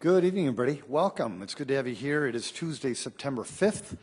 Good evening, everybody. Welcome. It's good to have you here. It is Tuesday, September 5th.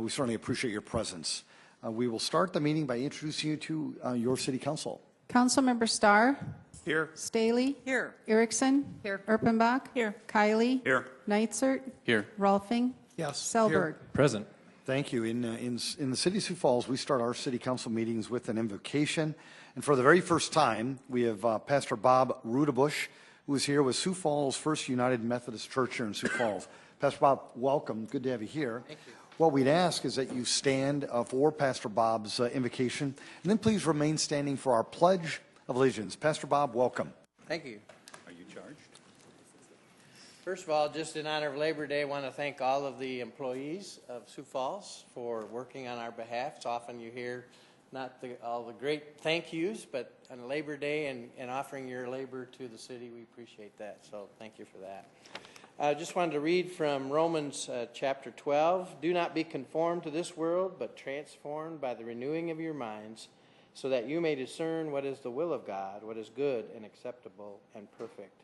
We certainly appreciate your presence. We will start the meeting by introducing you to your city council. Councilmember Starr. Here. Staley. Here. Erickson. Here. Erpenbach. Here. Kylie. Here. Neitzert. Here. Rolfing. Yes. Selberg. Present. Thank you. In the city of Sioux Falls, we start our city council meetings with an invocation. And for the very first time, we have Pastor Bob Rudabush, who is here with Sioux Falls First United Methodist Church here in Sioux Falls. Pastor Bob, welcome. Good to have you here. Thank you. What we'd ask is that you stand for Pastor Bob's invocation, and then please remain standing for our Pledge of Allegiance. Pastor Bob, welcome. Thank you. Are you charged? First of all, just in honor of Labor Day, I want to thank all of the employees of Sioux Falls for working on our behalf. It's often you hear not all the great thank yous, but on Labor Day and offering your labor to the city, we appreciate that. So thank you for that. I just wanted to read from Romans chapter 12. Do not be conformed to this world, but transformed by the renewing of your minds, so that you may discern what is the will of God, what is good and acceptable and perfect.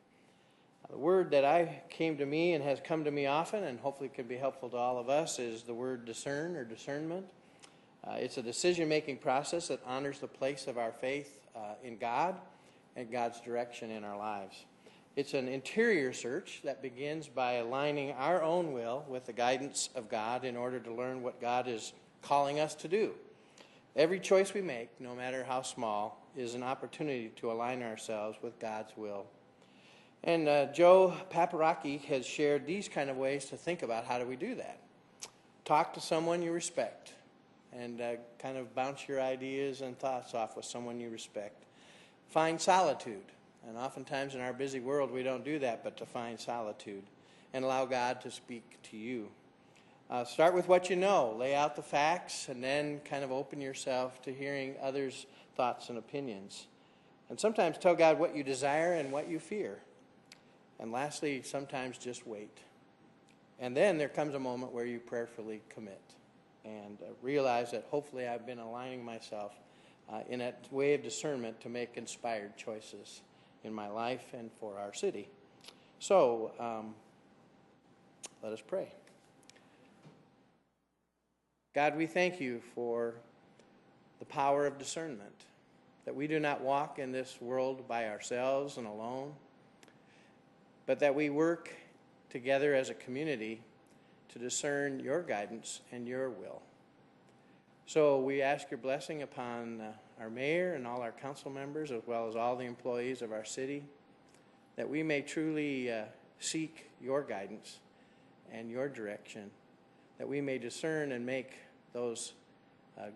The word that came to me and has come to me often, and hopefully can be helpful to all of us, is the word discern or discernment. It's a decision-making process that honors the place of our faith in God and God's direction in our lives. It's an interior search that begins by aligning our own will with the guidance of God in order to learn what God is calling us to do. Every choice we make, no matter how small, is an opportunity to align ourselves with God's will. And Joe Paparaki has shared these kind of ways to think about how do we do that. Talk to someone you respect and kind of bounce your ideas and thoughts off with someone you respect. Find solitude. And oftentimes in our busy world we don't do that, but to find solitude and allow God to speak to you. Start with what you know. Lay out the facts and then kind of open yourself to hearing others' thoughts and opinions. And sometimes tell God what you desire and what you fear. And lastly, sometimes just wait. And then there comes a moment where you prayerfully commit and realize that hopefully I've been aligning myself in a way of discernment to make inspired choices in my life and for our city. So let us pray. God, we thank you for the power of discernment, that we do not walk in this world by ourselves and alone, but that we work together as a community to discern your guidance and your will. So we ask your blessing upon our mayor and all our council members, as well as all the employees of our city, that we may truly seek your guidance and your direction, that we may discern and make those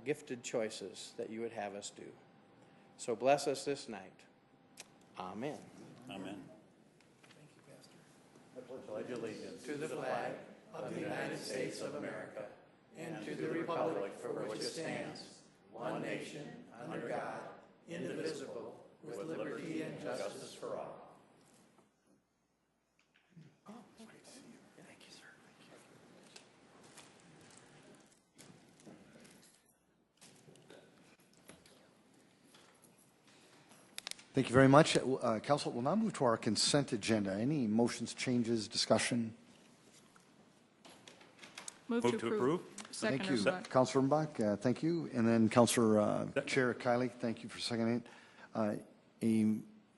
gifted choices that you would have us do. So bless us this night. Amen. Amen. I pledge allegiance to the flag of the United States of America and to the republic for which it stands, one nation, under God, indivisible, with liberty and justice for all. Oh, it's great to see you. Thank you, sir. Thank you very much. Council will now move to our consent agenda. Any motions, changes, discussion? Move to approve. Thank you, Councilor Erpenbach. Thank you. And then Councilor Chair Kylie, thank you for seconding it. A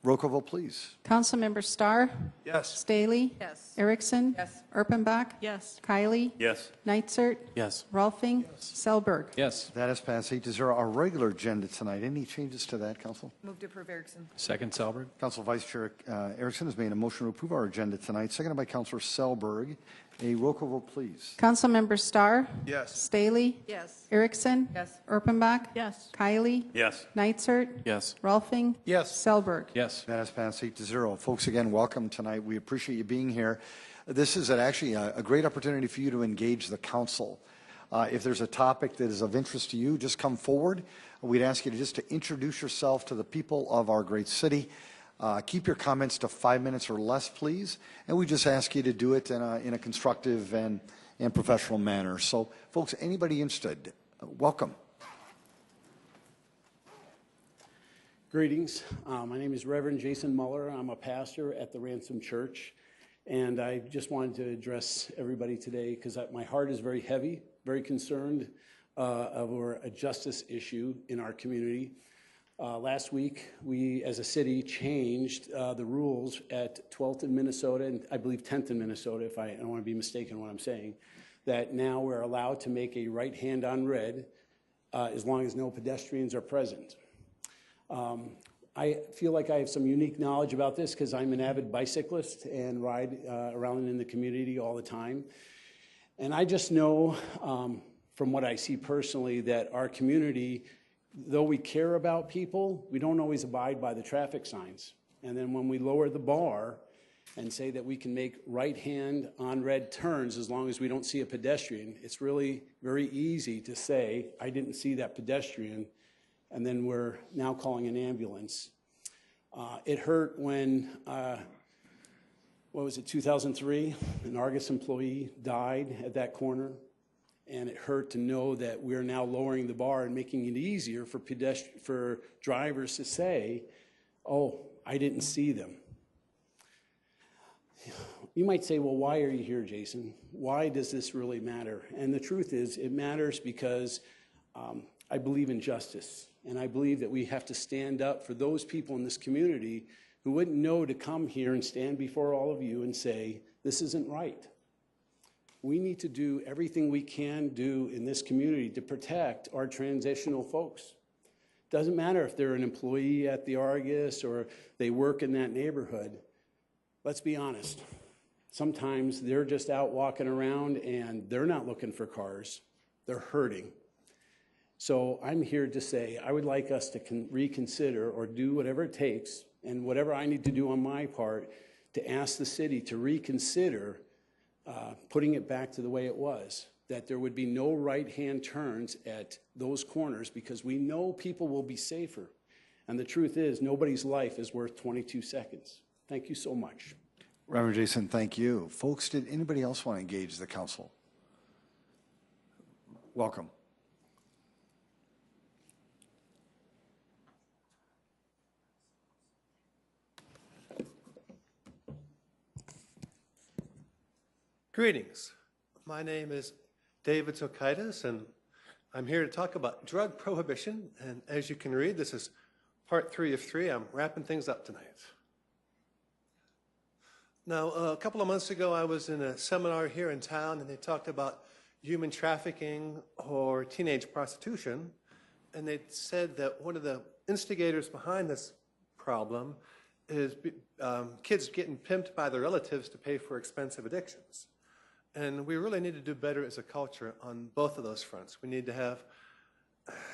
roll call vote, please. Councilmember Starr. Yes. Staley. Yes. Erickson. Yes. Erpenbach. Yes. Kylie. Yes. Neitzert. Yes. Rolfing. Selberg. Yes. That has passed 8-0. Our regular agenda tonight. Any changes to that, Council? Move to approve Erickson. Second, Selberg. Council Vice Chair Erickson has made a motion to approve our agenda tonight, seconded by Councilor Selberg. A roll call vote, please. Councilmember Starr. Yes. Staley. Yes. Erickson. Yes. Erpenbach. Yes. Kylie. Yes. Neitzert. Yes. Rolfing. Yes. Selberg. Yes. That has passed 8-0. Folks, again, welcome tonight. We appreciate you being here. This is actually a great opportunity for you to engage the council. If there's a topic that is of interest to you, just come forward. We'd ask you to introduce yourself to the people of our great city. Keep your comments to 5 minutes or less, please. And we just ask you to do it in a constructive and professional manner. So, folks, anybody interested, welcome. Greetings. My name is Reverend Jason Muller. I'm a pastor at the Ransom Church. And I just wanted to address everybody today because my heart is very heavy, very concerned over a justice issue in our community. Last week, we as a city changed the rules at 12th in Minnesota, and I believe 10th in Minnesota, if I don't want to be mistaken in what I'm saying, that now we're allowed to make a right hand on red as long as no pedestrians are present. I feel like I have some unique knowledge about this because I'm an avid bicyclist and ride around in the community all the time. And I just know from what I see personally that our community, though we care about people, we don't always abide by the traffic signs. And then when we lower the bar and say that we can make right hand on red turns as long as we don't see a pedestrian, it's really very easy to say, I didn't see that pedestrian, and then we're now calling an ambulance. It hurt when, 2003? An Argus employee died at that corner, and it hurt to know that we're now lowering the bar and making it easier for drivers to say, oh, I didn't see them. You might say, well, why are you here, Jason? Why does this really matter? And the truth is, it matters because I believe in justice. And I believe that we have to stand up for those people in this community who wouldn't know to come here and stand before all of you and say, this isn't right. We need to do everything we can do in this community to protect our transitional folks. Doesn't matter if they're an employee at the Argus or they work in that neighborhood. Let's be honest. Sometimes they're just out walking around and they're not looking for cars. They're hurting. So I'm here to say I would like us to reconsider or do whatever it takes and whatever I need to do on my part to ask the city to reconsider putting it back to the way it was, that there would be no right-hand turns at those corners because we know people will be safer. And the truth is, nobody's life is worth 22 seconds. Thank you so much. Reverend Jason, thank you. Folks, did anybody else want to engage the council? Welcome. Greetings. My name is David Zokaitis, and I'm here to talk about drug prohibition. And as you can read, this is part 3 of 3. I'm wrapping things up tonight. Now, a couple of months ago, I was in a seminar here in town, and they talked about human trafficking or teenage prostitution. And they said that one of the instigators behind this problem is kids getting pimped by their relatives to pay for expensive addictions. And we really need to do better as a culture on both of those fronts. We need to have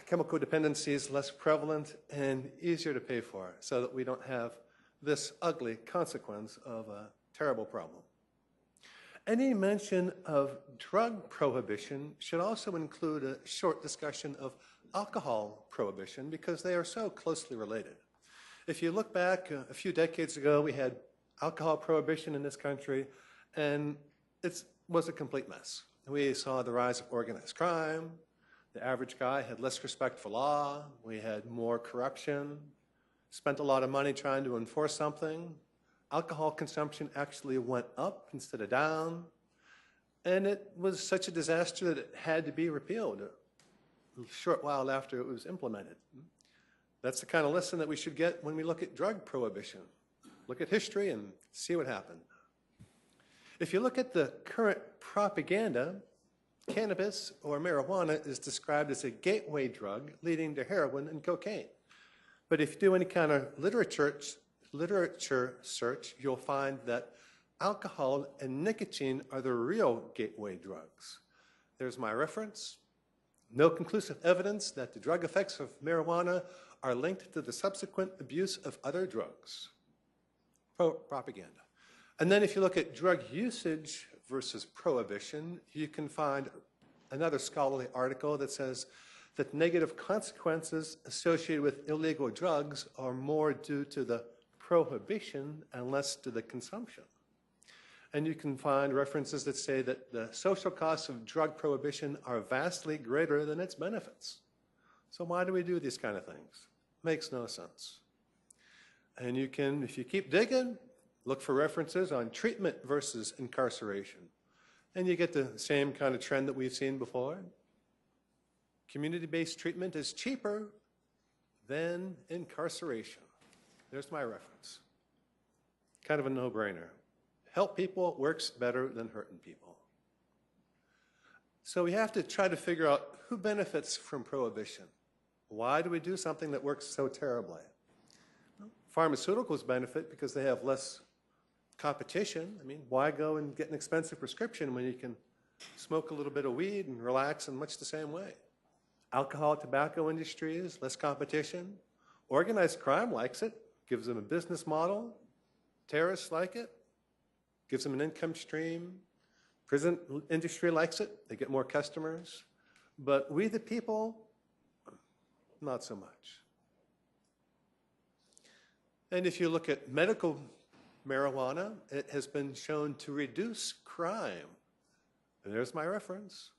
chemical dependencies less prevalent and easier to pay for so that we don't have this ugly consequence of a terrible problem. Any mention of drug prohibition should also include a short discussion of alcohol prohibition because they are so closely related. If you look back a few decades ago, we had alcohol prohibition in this country, and it was a complete mess. We saw the rise of organized crime. The average guy had less respect for law. We had more corruption, spent a lot of money trying to enforce something. Alcohol consumption actually went up instead of down. And it was such a disaster that it had to be repealed a short while after it was implemented. That's the kind of lesson that we should get when we look at drug prohibition. Look at history and see what happened. If you look at the current propaganda, cannabis or marijuana is described as a gateway drug leading to heroin and cocaine. But if you do any kind of literature search, you'll find that alcohol and nicotine are the real gateway drugs. There's my reference. No conclusive evidence that the drug effects of marijuana are linked to the subsequent abuse of other drugs. Propaganda. And then if you look at drug usage versus prohibition, you can find another scholarly article that says that negative consequences associated with illegal drugs are more due to the prohibition and less to the consumption. And you can find references that say that the social costs of drug prohibition are vastly greater than its benefits. So why do we do these kind of things? Makes no sense. And you can, if you keep digging, Look for references on treatment versus incarceration. And you get the same kind of trend that we've seen before. Community-based treatment is cheaper than incarceration. There's my reference. Kind of a no-brainer. Help people works better than hurting people. So we have to try to figure out who benefits from prohibition. Why do we do something that works so terribly? Well, pharmaceuticals benefit because they have less competition. I mean, why go and get an expensive prescription when you can smoke a little bit of weed and relax in much the same way? Alcohol, tobacco industries, less competition. Organized crime likes it, gives them a business model. Terrorists like it, gives them an income stream. Prison industry likes it, they get more customers. But we the people, not so much. And if you look at medical marijuana, it has been shown to reduce crime. And there's my reference.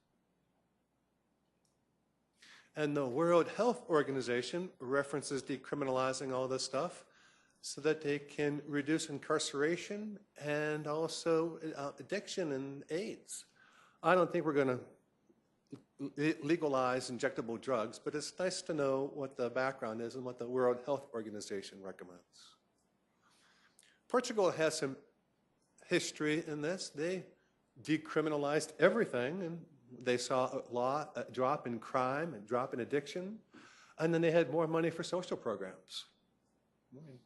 And the World Health Organization references decriminalizing all this stuff so that they can reduce incarceration and also addiction and AIDS. I don't think we're going to legalize injectable drugs, but it's nice to know what the background is and what the World Health Organization recommends. Portugal has some history in this. They decriminalized everything, and they saw a drop in crime, a drop in addiction, and then they had more money for social programs.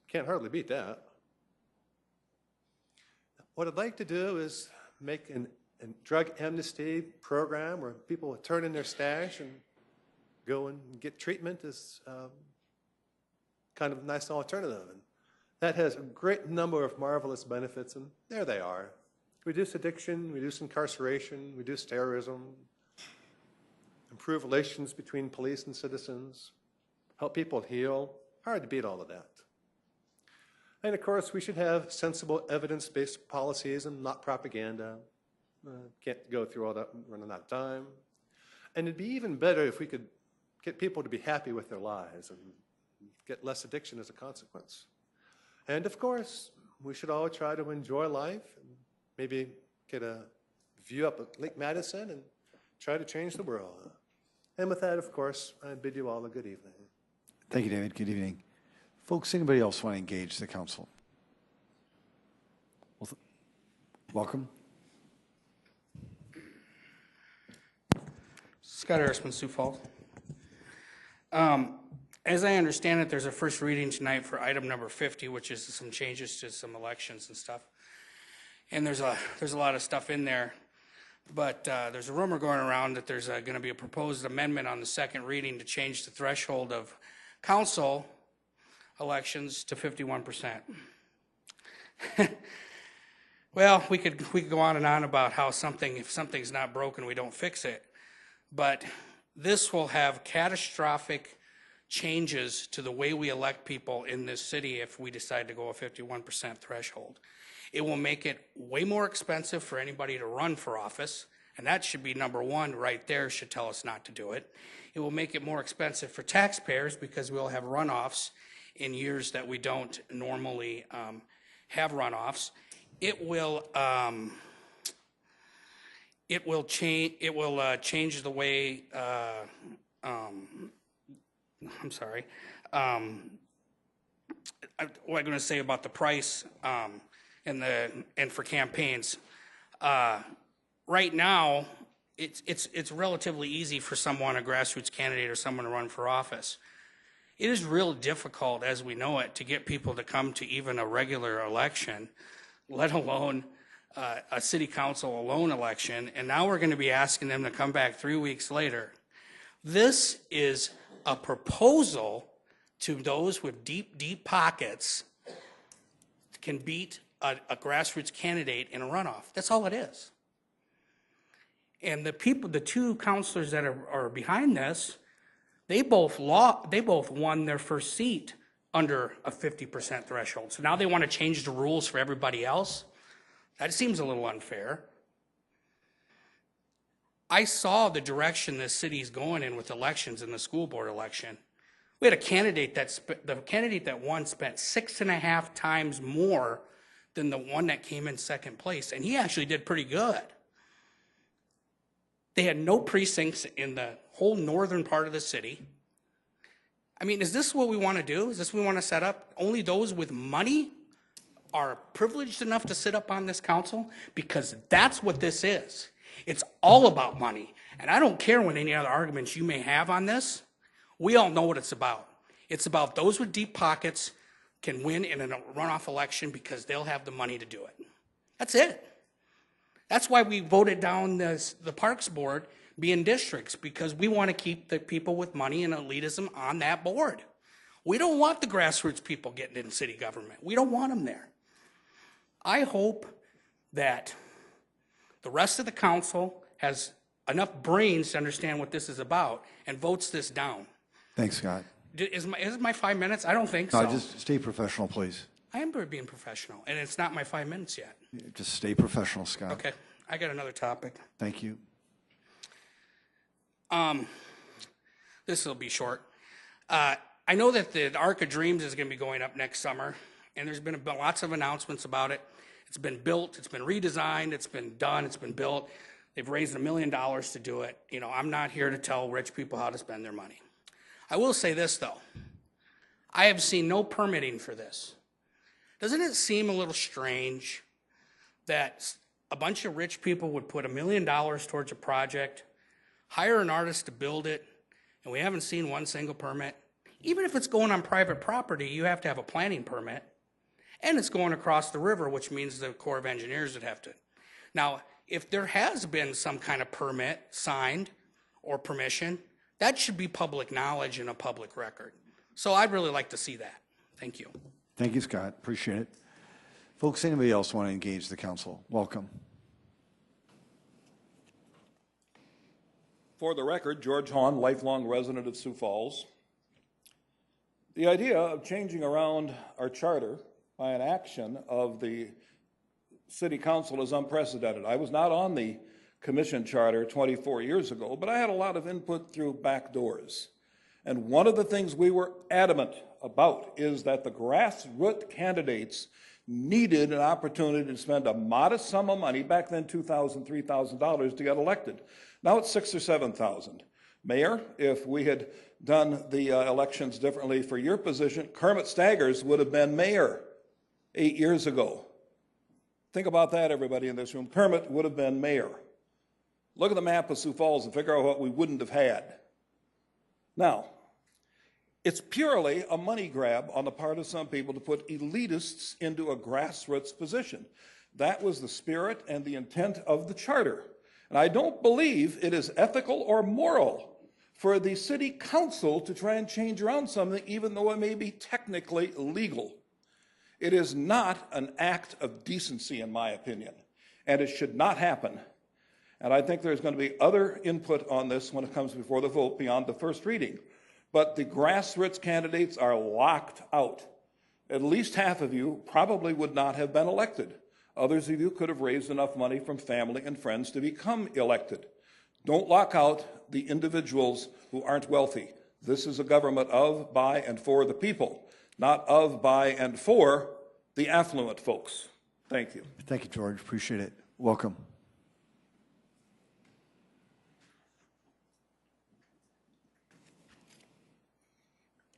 Can't hardly beat that. What I'd like to do is make a drug amnesty program where people turn in their stash and go and get treatment as kind of a nice alternative. And that has a great number of marvelous benefits, and there they are. Reduce addiction, reduce incarceration, reduce terrorism, improve relations between police and citizens, help people heal. Hard to beat all of that. And of course, we should have sensible evidence-based policies and not propaganda. Can't go through all that, running out of time. And it'd be even better if we could get people to be happy with their lives and get less addiction as a consequence. And of course, we should all try to enjoy life and maybe get a view up at Lake Madison and try to change the world. And with that, of course, I bid you all a good evening. Thank you, David. Good evening. Folks, anybody else want to engage the council? Well, welcome. Scott Harrisman, Sioux Falls. As I understand it, there's a first reading tonight for item number 50, which is some changes to some elections and stuff. And there's a lot of stuff in there. But there's a rumor going around that there's going to be a proposed amendment on the second reading to change the threshold of council elections to 51%. Well, we could go on and on about how if something's not broken, we don't fix it. But this will have catastrophic changes to the way we elect people in this city if we decide to go a 51% threshold. It will make it way more expensive for anybody to run for office, and that should be number one right there, should tell us not to do it. It will make it more expensive for taxpayers because we'll have runoffs in years that we don't normally have runoffs. It will change the way. I'm sorry. What I'm going to say about the price and for campaigns. Right now, it's relatively easy for someone, a grassroots candidate or someone to run for office. It is real difficult, as we know it, to get people to come to even a regular election, let alone a city council alone election, and now we're going to be asking them to come back 3 weeks later. This is a proposal to those with deep, deep pockets can beat a grassroots candidate in a runoff. That's all it is. And the two counselors that are behind this, they both won their first seat under a 50% threshold. So now they want to change the rules for everybody else. That seems a little unfair. I saw the direction this city's going in with elections in the school board election. We had a candidate the candidate that won spent 6.5 times more than the one that came in second place, and he actually did pretty good. They had no precincts in the whole northern part of the city. I mean, is this what we want to do? Is this what we want to set up? Only those with money are privileged enough to sit up on this council? Because that's what this is. It's all about money. And I don't care what any other arguments you may have on this. We all know what it's about. It's about those with deep pockets can win in a runoff election because they'll have the money to do it. That's it. That's why we voted down the Parks Board being districts, because we want to keep the people with money and elitism on that board. We don't want the grassroots people getting in city government. We don't want them there. I hope that the rest of the council has enough brains to understand what this is about and votes this down. Thanks, Scott. Is it my 5 minutes? I don't think so. No, just stay professional, please. I am being professional, and it's not my 5 minutes yet. Just stay professional, Scott. Okay, I got another topic. Thank you. This will be short. I know that the Arc of Dreams is going to be going up next summer, and there's been lots of announcements about it. It's been built, it's been redesigned, it's been done, it's been built. They've raised $1 million to do it. You know, I'm not here to tell rich people how to spend their money. I will say this, though. I have seen no permitting for this. Doesn't it seem a little strange that a bunch of rich people would put $1 million towards a project, hire an artist to build it, and we haven't seen one single permit? Even if it's going on private property, you have to have a planning permit. And it's going across the river, which means the Corps of Engineers would have to. Now, if there has been some kind of permit signed or permission, that should be public knowledge and a public record. So I'd really like to see that. Thank you. Thank you, Scott. Appreciate it. Folks, anybody else want to engage the council? Welcome. For the record, George Hahn, lifelong resident of Sioux Falls. The idea of changing around our charter by an action of the city council is unprecedented. I was not on the commission charter 24 years ago, but I had a lot of input through back doors. And one of the things we were adamant about is that the grassroots candidates needed an opportunity to spend a modest sum of money, back then $2,000, $3,000, to get elected. Now it's $6,000 or $7,000. Mayor, if we had done the elections differently for your position, Kermit Staggers would have been mayor 8 years ago. Think about that, everybody in this room. Kermit would have been mayor. Look at the map of Sioux Falls and figure out what we wouldn't have had. Now, it's purely a money grab on the part of some people to put elitists into a grassroots position. That was the spirit and the intent of the charter. And I don't believe it is ethical or moral for the city council to try and change around something, even though it may be technically legal. It is not an act of decency, in my opinion, and it should not happen. And I think there's going to be other input on this when it comes before the vote beyond the first reading. But the grassroots candidates are locked out. At least half of you probably would not have been elected. Others of you could have raised enough money from family and friends to become elected. Don't lock out the individuals who aren't wealthy. This is a government of, by, and for the people, not of, by, and for the affluent folks. Thank you. Thank you, George. Appreciate it. Welcome.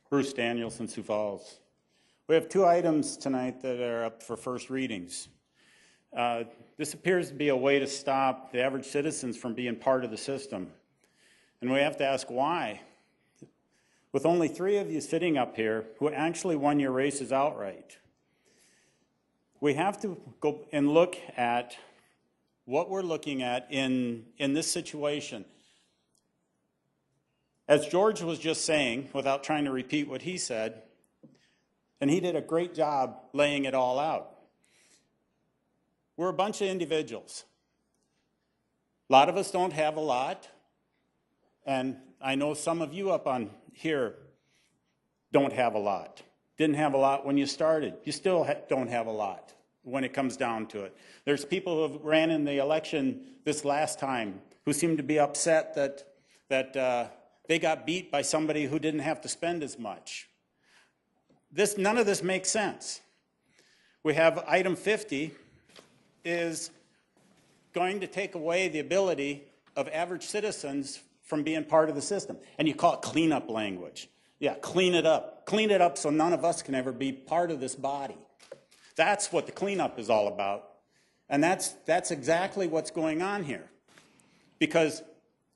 Bruce Danielson, Sioux Falls. We have two items tonight that are up for first readings. This appears to be a way to stop the average citizens from being part of the system. And we have to ask why. With only 3 of you sitting up here who actually won your races outright, we have to go and look at what we're looking at in this situation. As George was just saying, without trying to repeat what he said, and he did a great job laying it all out. We're a bunch of individuals. A lot of us don't have a lot, and I know some of you up on here don't have a lot. Didn't have a lot when you started. You still don't have a lot when it comes down to it. There's people who ran in the election this last time who seem to be upset that they got beat by somebody who didn't have to spend as much. None of this makes sense. We have item 50 is going to take away the ability of average citizens from being part of the system. And you call it cleanup language. Yeah, clean it up. Clean it up so none of us can ever be part of this body. That's what the cleanup is all about. And that's exactly what's going on here. Because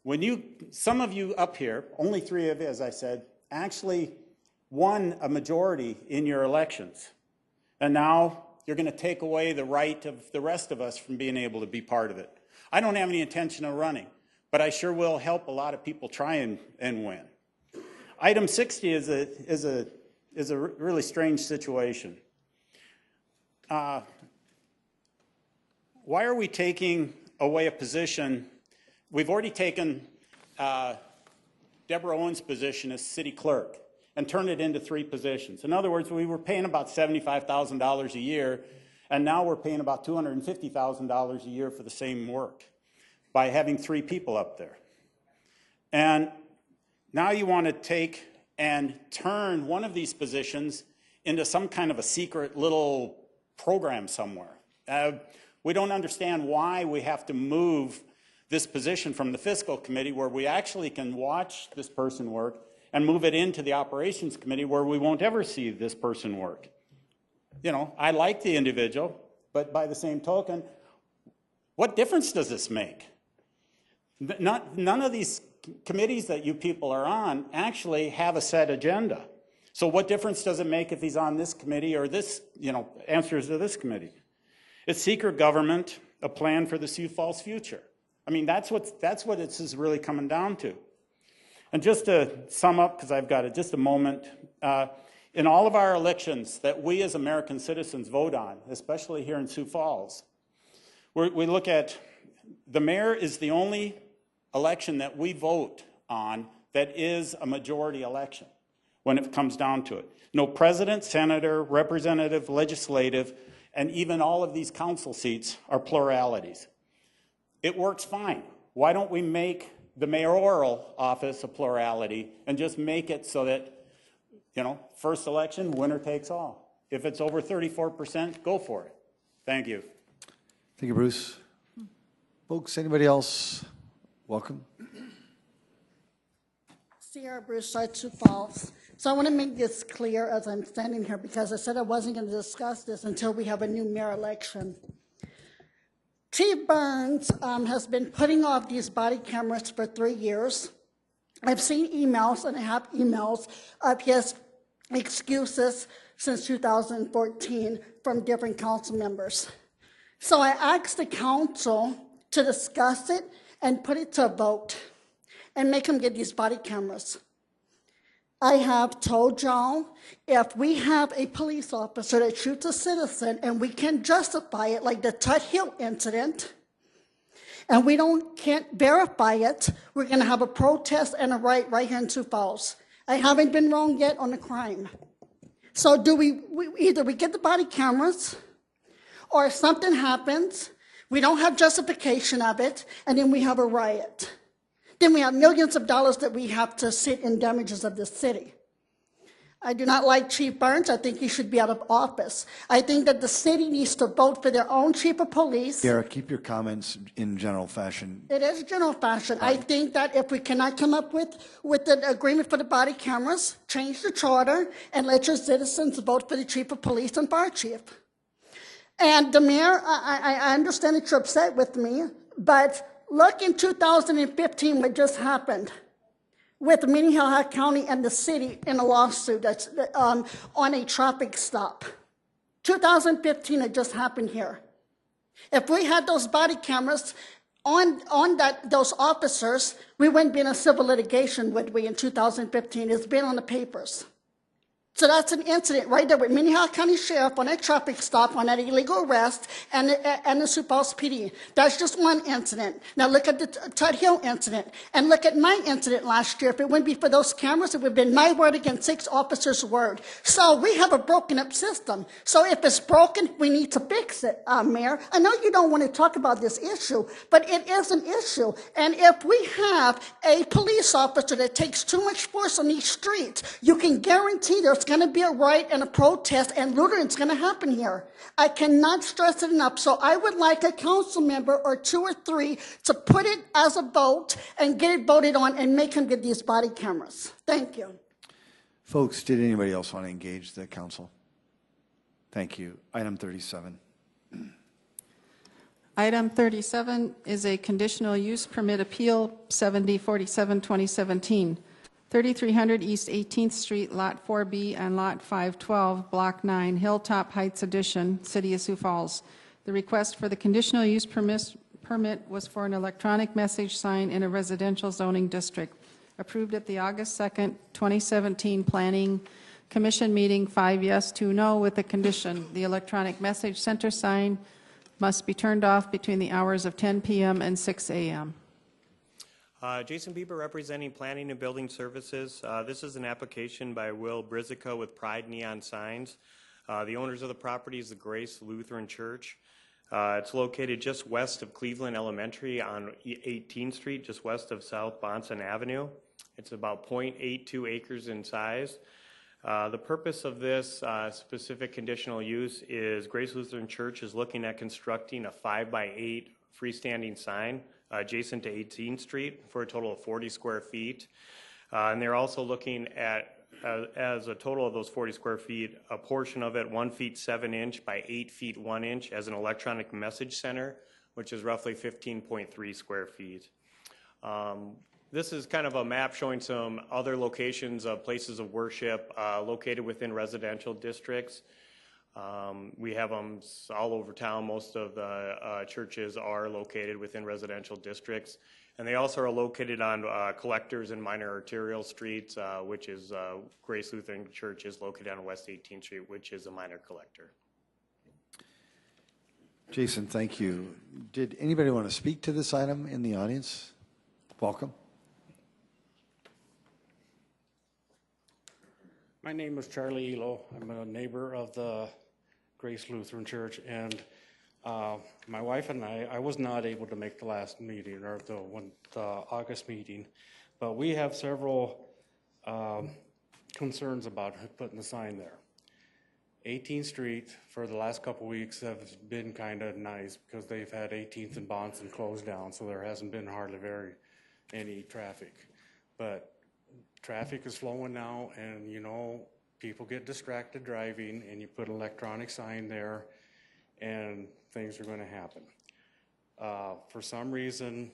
when some of you up here, only 3 of you, as I said, actually won a majority in your elections. And now you're going to take away the right of the rest of us from being able to be part of it. I don't have any intention of running, but I sure will help a lot of people try and win. Item 60 is a really strange situation. Why are we taking away a position? We've already taken Deborah Owens' position as city clerk and turned it into 3 positions. In other words, we were paying about $75,000 a year, and now we're paying about $250,000 a year for the same work by having 3 people up there. And now you want to take and turn one of these positions into some kind of a secret little program somewhere. We don't understand why we have to move this position from the fiscal committee, where we actually can watch this person work, and move it into the operations committee, where we won't ever see this person work. You know, I like the individual, but by the same token, what difference does this make? None of these committees that you people are on actually have a set agenda. So what difference does it make if he's on this committee or this, answers to this committee? It's secret government, a plan for the Sioux Falls future. I mean, that's what this is really coming down to. And just to sum up, because I've got just a moment, in all of our elections that we as American citizens vote on, especially here in Sioux Falls, we look at the mayor is the only election that we vote on that is a majority election when it comes down to it. No president, senator, representative, legislative, and even all of these council seats are pluralities. It works fine. Why don't we make the mayoral office a plurality and just make it so that, first election, winner takes all. If it's over 34%, go for it. Thank you. Thank you, Bruce. Folks, anybody else? Welcome. Sierra Bruce, Sioux Falls. So I want to make this clear as I'm standing here, because I said I wasn't going to discuss this until we have a new mayor election. Chief Burns has been putting off these body cameras for 3 years. I've seen emails, and I have emails of his excuses since 2014 from different council members. So I asked the council to discuss it and put it to a vote and make them get these body cameras. I have told y'all, if we have a police officer that shoots a citizen and we can justify it, like the Tut Hill incident, and we can't verify it, we're going to have a protest and a riot right here in Sioux Falls. I haven't been wrong yet on the crime. So either we get the body cameras, or if something happens, we don't have justification of it, and then we have a riot. Then we have millions of dollars that we have to sit in damages of this city. I do not like Chief Burns. I think he should be out of office. I think that the city needs to vote for their own chief of police. Garrett, keep your comments in general fashion. It is general fashion. Right. I think that if we cannot come up with an agreement for the body cameras, change the charter, and let your citizens vote for the chief of police and fire chief. And the mayor, I understand that you're upset with me, but look in 2015 what just happened with Minnehaha County and the city in a lawsuit that's on a traffic stop. 2015, it just happened here. If we had those body cameras on those officers, we wouldn't be in a civil litigation, would we, in 2015? It's been on the papers. So that's an incident right there with Minnehaha County Sheriff on that traffic stop, on that illegal arrest, and the Sioux Falls PD. That's just one incident. Now look at the Tut Hill incident, and look at my incident last year. If it wouldn't be for those cameras, it would have been my word against 6 officers' word. So we have a broken up system. So if it's broken, we need to fix it, Mayor. I know you don't want to talk about this issue, but it is an issue. And if we have a police officer that takes too much force on these streets, you can guarantee there's going to be a riot and a protest, and looting's going to happen here. I cannot stress it enough. So I would like a council member or 2 or 3 to put it as a vote and get it voted on and make him get these body cameras. Thank you. Folks, did anybody else want to engage the council? Thank you. Item 37. Item 37 is a conditional use permit appeal 7047-2017, 3300 East 18th Street, Lot 4B and Lot 512, Block 9, Hilltop Heights Addition, City of Sioux Falls. The request for the conditional use permit was for an electronic message sign in a residential zoning district, approved at the August 2nd, 2017 Planning Commission meeting, 5 yes, 2 no, with the condition the electronic message center sign must be turned off between the hours of 10 p.m. and 6 a.m. Jason Bieber representing Planning and Building Services. This is an application by Will Brizica with Pride Neon Signs. The owners of the property is the Grace Lutheran Church. It's located just west of Cleveland Elementary on 18th Street, just west of South Bonson Avenue. It's about 0.82 acres in size. The purpose of this specific conditional use is Grace Lutheran Church is looking at constructing a 5x8 freestanding sign adjacent to 18th Street for a total of 40 square feet. And they're also looking at, as a total of those 40 square feet, a portion of it 1 feet 7 inch by 8 feet 1 inch as an electronic message center, which is roughly 15.3 square feet. This is kind of a map showing some other locations of places of worship located within residential districts. We have them all over town. Most of the churches are located within residential districts. And they also are located on collectors and minor arterial streets, which is Grace Lutheran Church is located on West 18th Street, which is a minor collector. Jason, thank you. Did anybody want to speak to this item in the audience? Welcome. My name is Charlie Elo. I'm a neighbor of the Grace Lutheran Church, and my wife and I was not able to make the last meeting, or the August meeting, but we have several concerns about putting the sign there. 18th Street for the last couple weeks has been kind of nice because they've had 18th and Bonson closed down, so there hasn't been hardly any traffic. But traffic is flowing now, and you know, people get distracted driving, and you put an electronic sign there, and things are going to happen. For some reason,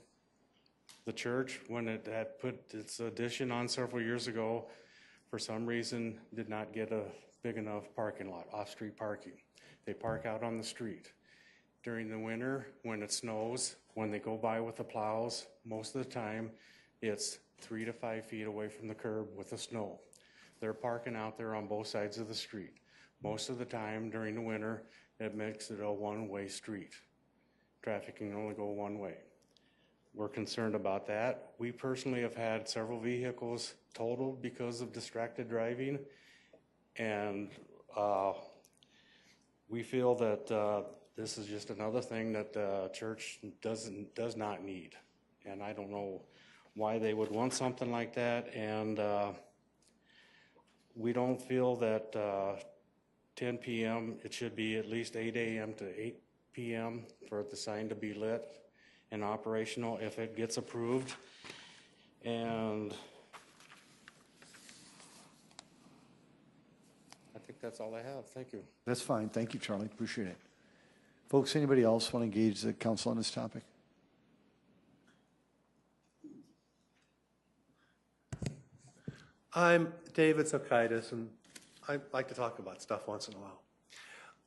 the church, when it had put its addition on several years ago, for some reason did not get a big enough parking lot, off-street parking. They park out on the street. During the winter, when it snows, when they go by with the plows, most of the time it's 3 to 5 feet away from the curb with the snow. They're parking out there on both sides of the street. Most of the time during the winter, it makes it a one-way street. Traffic can only go one way. We're concerned about that. We personally have had several vehicles totaled because of distracted driving, and we feel that this is just another thing that the church does not need. And I don't know why they would want something like that, and we don't feel that 10 p.m. it should be at least 8 a.m. to 8 p.m. for the sign to be lit and operational if it gets approved. And I think that's all I have. Thank you. That's fine. Thank you, Charlie. Appreciate it. Folks, anybody else want to engage the council on this topic? I'm David Sokaitis, and I like to talk about stuff once in a while.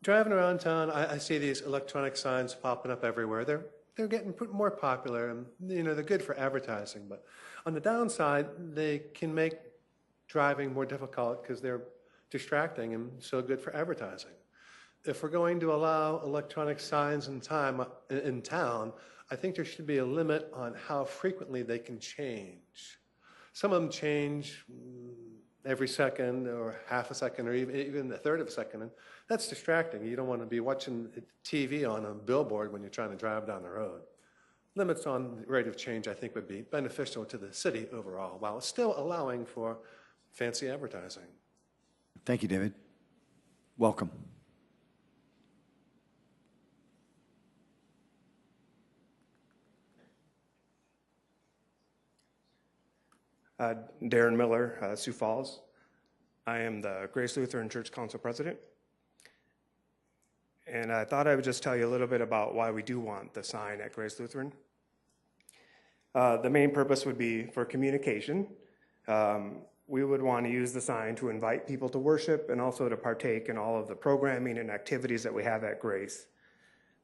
Driving around town, I see these electronic signs popping up everywhere. They're getting more popular, and you know, they're good for advertising. But on the downside, they can make driving more difficult because they're distracting and so good for advertising. If we're going to allow electronic signs in town, I think there should be a limit on how frequently they can change. Some of them change every second or half a second or even a third of a second, and that's distracting. You don't want to be watching TV on a billboard when you're trying to drive down the road. Limits on the rate of change, I think, would be beneficial to the city overall, while still allowing for fancy advertising. Thank you, David. Welcome. Darren Miller, Sioux Falls. I am the Grace Lutheran Church Council President. And I thought I would just tell you a little bit about why we do want the sign at Grace Lutheran. The main purpose would be for communication. We would want to use the sign to invite people to worship and also to partake in all of the programming and activities that we have at Grace.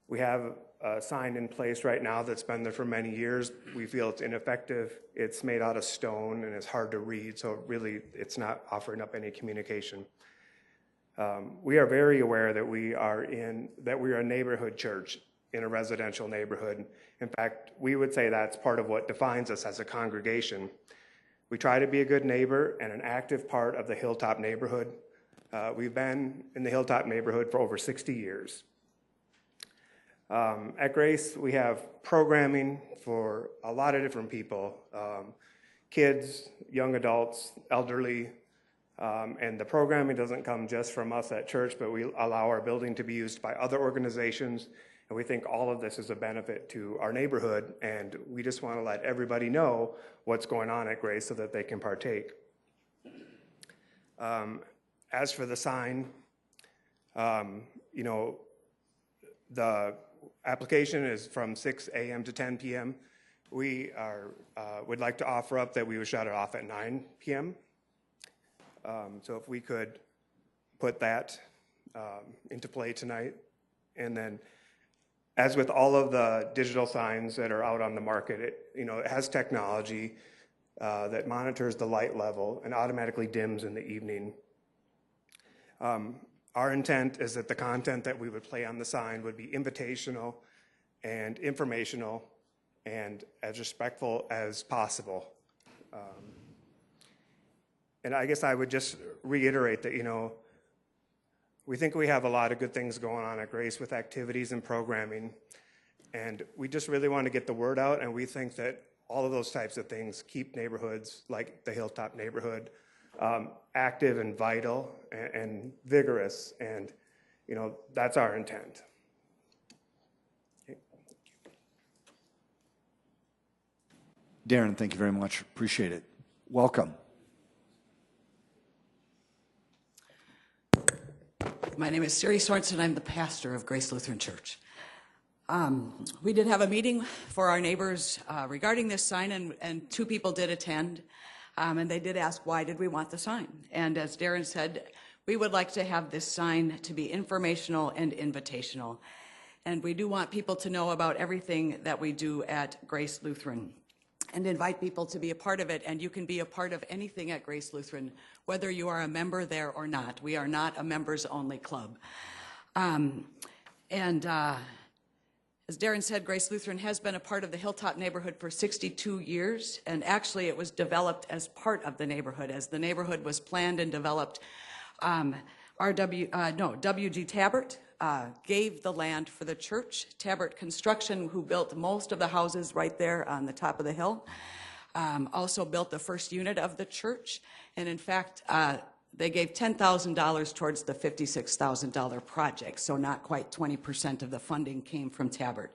We have a sign in place right now that's been there for many years. We feel it's ineffective. It's made out of stone and it's hard to read, so really it's not offering up any communication. We are very aware that we are a neighborhood church in a residential neighborhood. In fact, we would say that's part of what defines us as a congregation. We try to be a good neighbor and an active part of the Hilltop neighborhood. We've been in the Hilltop neighborhood for over 60 years. At Grace, we have programming for a lot of different people, kids, young adults, elderly, and the programming doesn't come just from us at church, but we allow our building to be used by other organizations, and we think all of this is a benefit to our neighborhood, and we just want to let everybody know what's going on at Grace so that they can partake. As for the sign, the application is from 6 a.m. to 10 p.m. We would like to offer up that we would shut it off at 9 p.m. So if we could put that into play tonight. And then, as with all of the digital signs that are out on the market, it has technology that monitors the light level and automatically dims in the evening. Our intent is that the content that we would play on the sign would be invitational and informational and as respectful as possible. And I guess I would just reiterate that, we think we have a lot of good things going on at Grace with activities and programming, and we just really want to get the word out, and we think that all of those types of things keep neighborhoods like the Hilltop neighborhood active and vital and vigorous, and that's our intent. Okay. Darren, thank you very much. Appreciate it. Welcome. My name is Siri Sorensen. I'm the pastor of Grace Lutheran Church. We did have a meeting for our neighbors regarding this sign, and 2 people did attend. And they did ask, why did we want the sign? And as Darren said, we would like to have this sign to be informational and invitational. And we do want people to know about everything that we do at Grace Lutheran and invite people to be a part of it. And you can be a part of anything at Grace Lutheran, whether you are a member there or not. We are not a members-only club. As Darren said, Grace Lutheran has been a part of the Hilltop neighborhood for 62 years, and actually it was developed as part of the neighborhood. As the neighborhood was planned and developed, W.G. Tabbert gave the land for the church. Tabbert Construction, who built most of the houses right there on the top of the hill, also built the first unit of the church, and in fact, they gave $10,000 towards the $56,000 project, so not quite 20% of the funding came from Tabbert.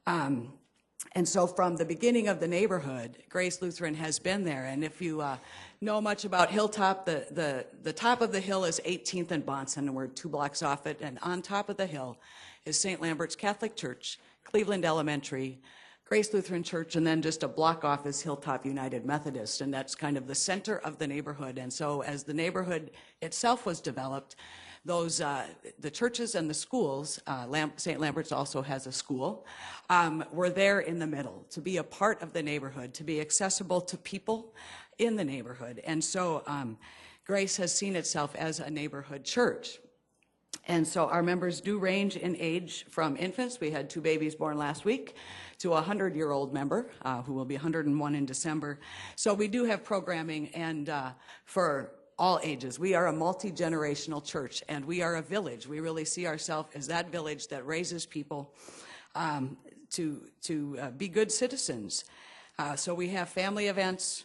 And so from the beginning of the neighborhood, Grace Lutheran has been there. And if you know much about Hilltop, the top of the hill is 18th and Bonson, and we're 2 blocks off it. And on top of the hill is St. Lambert's Catholic Church, Cleveland Elementary, Grace Lutheran Church, and then just a block off is Hilltop United Methodist, and that's kind of the center of the neighborhood. And so as the neighborhood itself was developed, those the churches and the schools, St. Lambert's also has a school, were there in the middle to be a part of the neighborhood, to be accessible to people in the neighborhood. And so Grace has seen itself as a neighborhood church. And so our members do range in age from infants. We had 2 babies born last week, to a 100-year-old member who will be 101 in December. So we do have programming and for all ages. We are a multi-generational church, and we are a village. We really see ourselves as that village that raises people to be good citizens. So we have family events.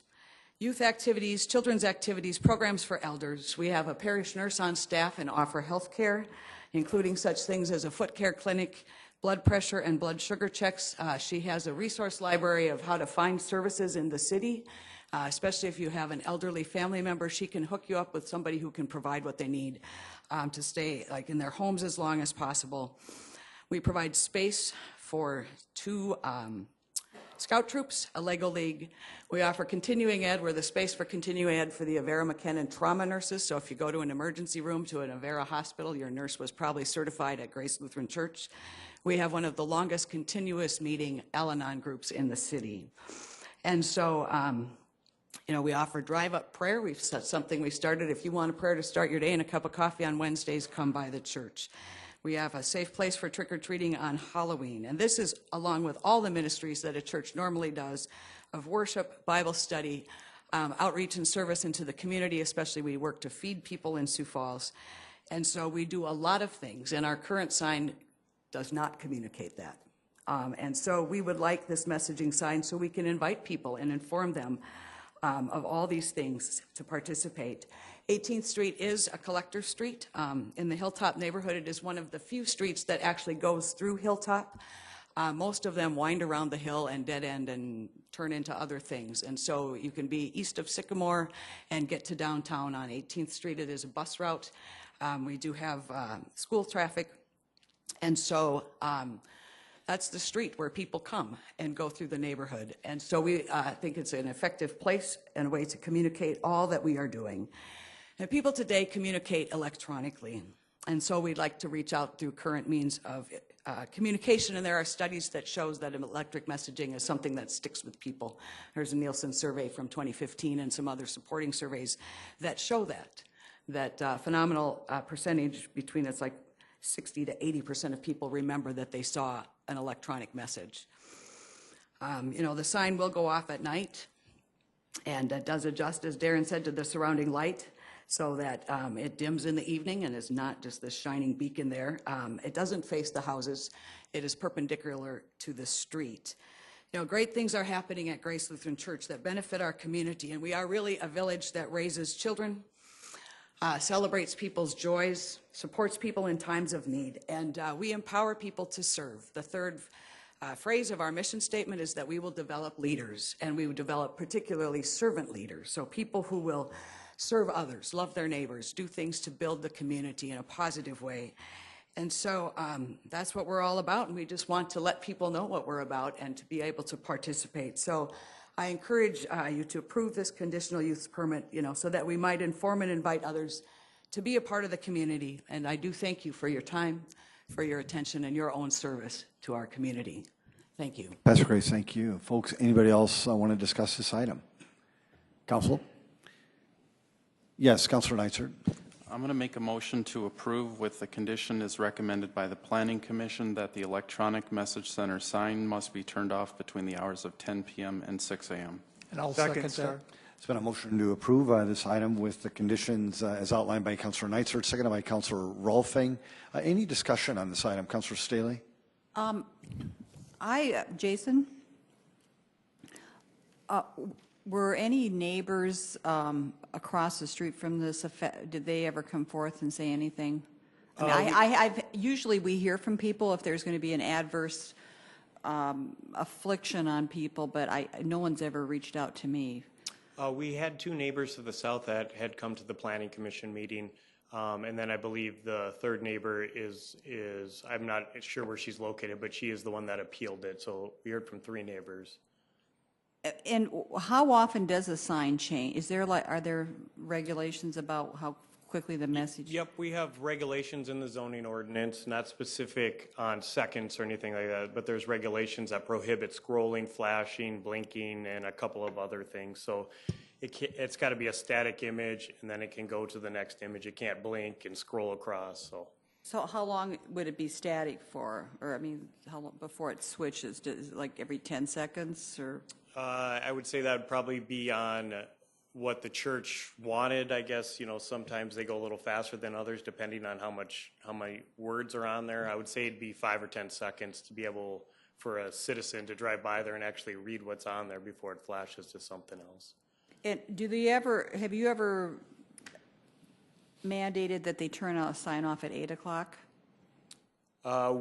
youth activities, children's activities, programs for elders. We have a parish nurse on staff and offer health care, including such things as a foot care clinic, blood pressure and blood sugar checks. She has a resource library of how to find services in the city, especially if you have an elderly family member. She can hook you up with somebody who can provide what they need to stay in their homes as long as possible. We provide space for 2 scout troops, a Lego league. We offer continuing ed. We're the space for continuing ed for the Avera McKinnon trauma nurses. So if you go to an emergency room to an Avera hospital, your nurse was probably certified at Grace Lutheran Church. We have one of the longest continuous meeting Al-Anon groups in the city. And so, we offer drive-up prayer. That's something we started. If you want a prayer to start your day and a cup of coffee on Wednesdays, come by the church. We have a safe place for trick-or-treating on Halloween. And this is along with all the ministries that a church normally does of worship, Bible study, outreach and service into the community, especially we work to feed people in Sioux Falls. And so we do a lot of things, and our current sign does not communicate that. And so we would like this messaging sign so we can invite people and inform them of all these things to participate. 18th Street is a collector street. In the Hilltop neighborhood, it is one of the few streets that actually goes through Hilltop. Most of them wind around the hill and dead end and turn into other things. And so you can be east of Sycamore and get to downtown on 18th Street. It is a bus route. We do have school traffic. And so that's the street where people come and go through the neighborhood. And so we think it's an effective place and a way to communicate all that we are doing. And people today communicate electronically. And so we'd like to reach out through current means of communication. And there are studies that shows that electric messaging is something that sticks with people. There's a Nielsen survey from 2015 and some other supporting surveys that show that phenomenal percentage between it's like 60 to 80% of people remember that they saw an electronic message. The sign will go off at night, and it does adjust, as Darren said, to the surrounding light so that it dims in the evening and is not just this shining beacon there. It doesn't face the houses. It is perpendicular to the street. Great things are happening at Grace Lutheran Church that benefit our community, and we are really a village that raises children, celebrates people's joys, supports people in times of need, and we empower people to serve. The third phrase of our mission statement is that we will develop leaders, and we will develop particularly servant leaders, so people who will serve others, love their neighbors, do things to build the community in a positive way. And so that's what we're all about, and we just want to let people know what we're about and to be able to participate. So I encourage you to approve this conditional use permit, so that we might inform and invite others to be a part of the community. And I do thank you for your time, for your attention, and your own service to our community. Thank you. Pastor Grace, thank you. Folks, anybody else want to discuss this item? Council? Yes, Councilor Neitzer. I'm going to make a motion to approve with the condition as recommended by the Planning Commission that the electronic message center sign must be turned off between the hours of 10 p.m. and 6 a.m. And I'll second that. It's been a motion to approve this item with the conditions as outlined by Councilor Neitzer, seconded by Councilor Rolfing. Any discussion on this item? Councilor Staley? Jason, were any neighbors across the street from this, did they ever come forth and say anything? I've usually we hear from people if there's going to be an adverse affliction on people, but no one's ever reached out to me. We had 2 neighbors to the south that had come to the Planning Commission meeting. And then I believe the third neighbor is I'm not sure where she's located, but she is the one that appealed it. So we heard from 3 neighbors. And how often does a sign change? Are there regulations about how quickly the message? Yep, we have regulations in the zoning ordinance, not specific on seconds or anything like that, but there's regulations that prohibit scrolling, flashing, blinking, and a couple of other things. So it's got to be a static image, and then it can go to the next image. It can't blink and scroll across. So how long would it be static for? Or how long before it switches? Is it like every 10 seconds or? I would say that would probably be on what the church wanted, I guess. Sometimes they go a little faster than others depending on how many words are on there. I would say it'd be 5 or 10 seconds to be able for a citizen to drive by there and actually read what's on there before it flashes to something else. Have you ever mandated that they turn a sign off at 8 o'clock?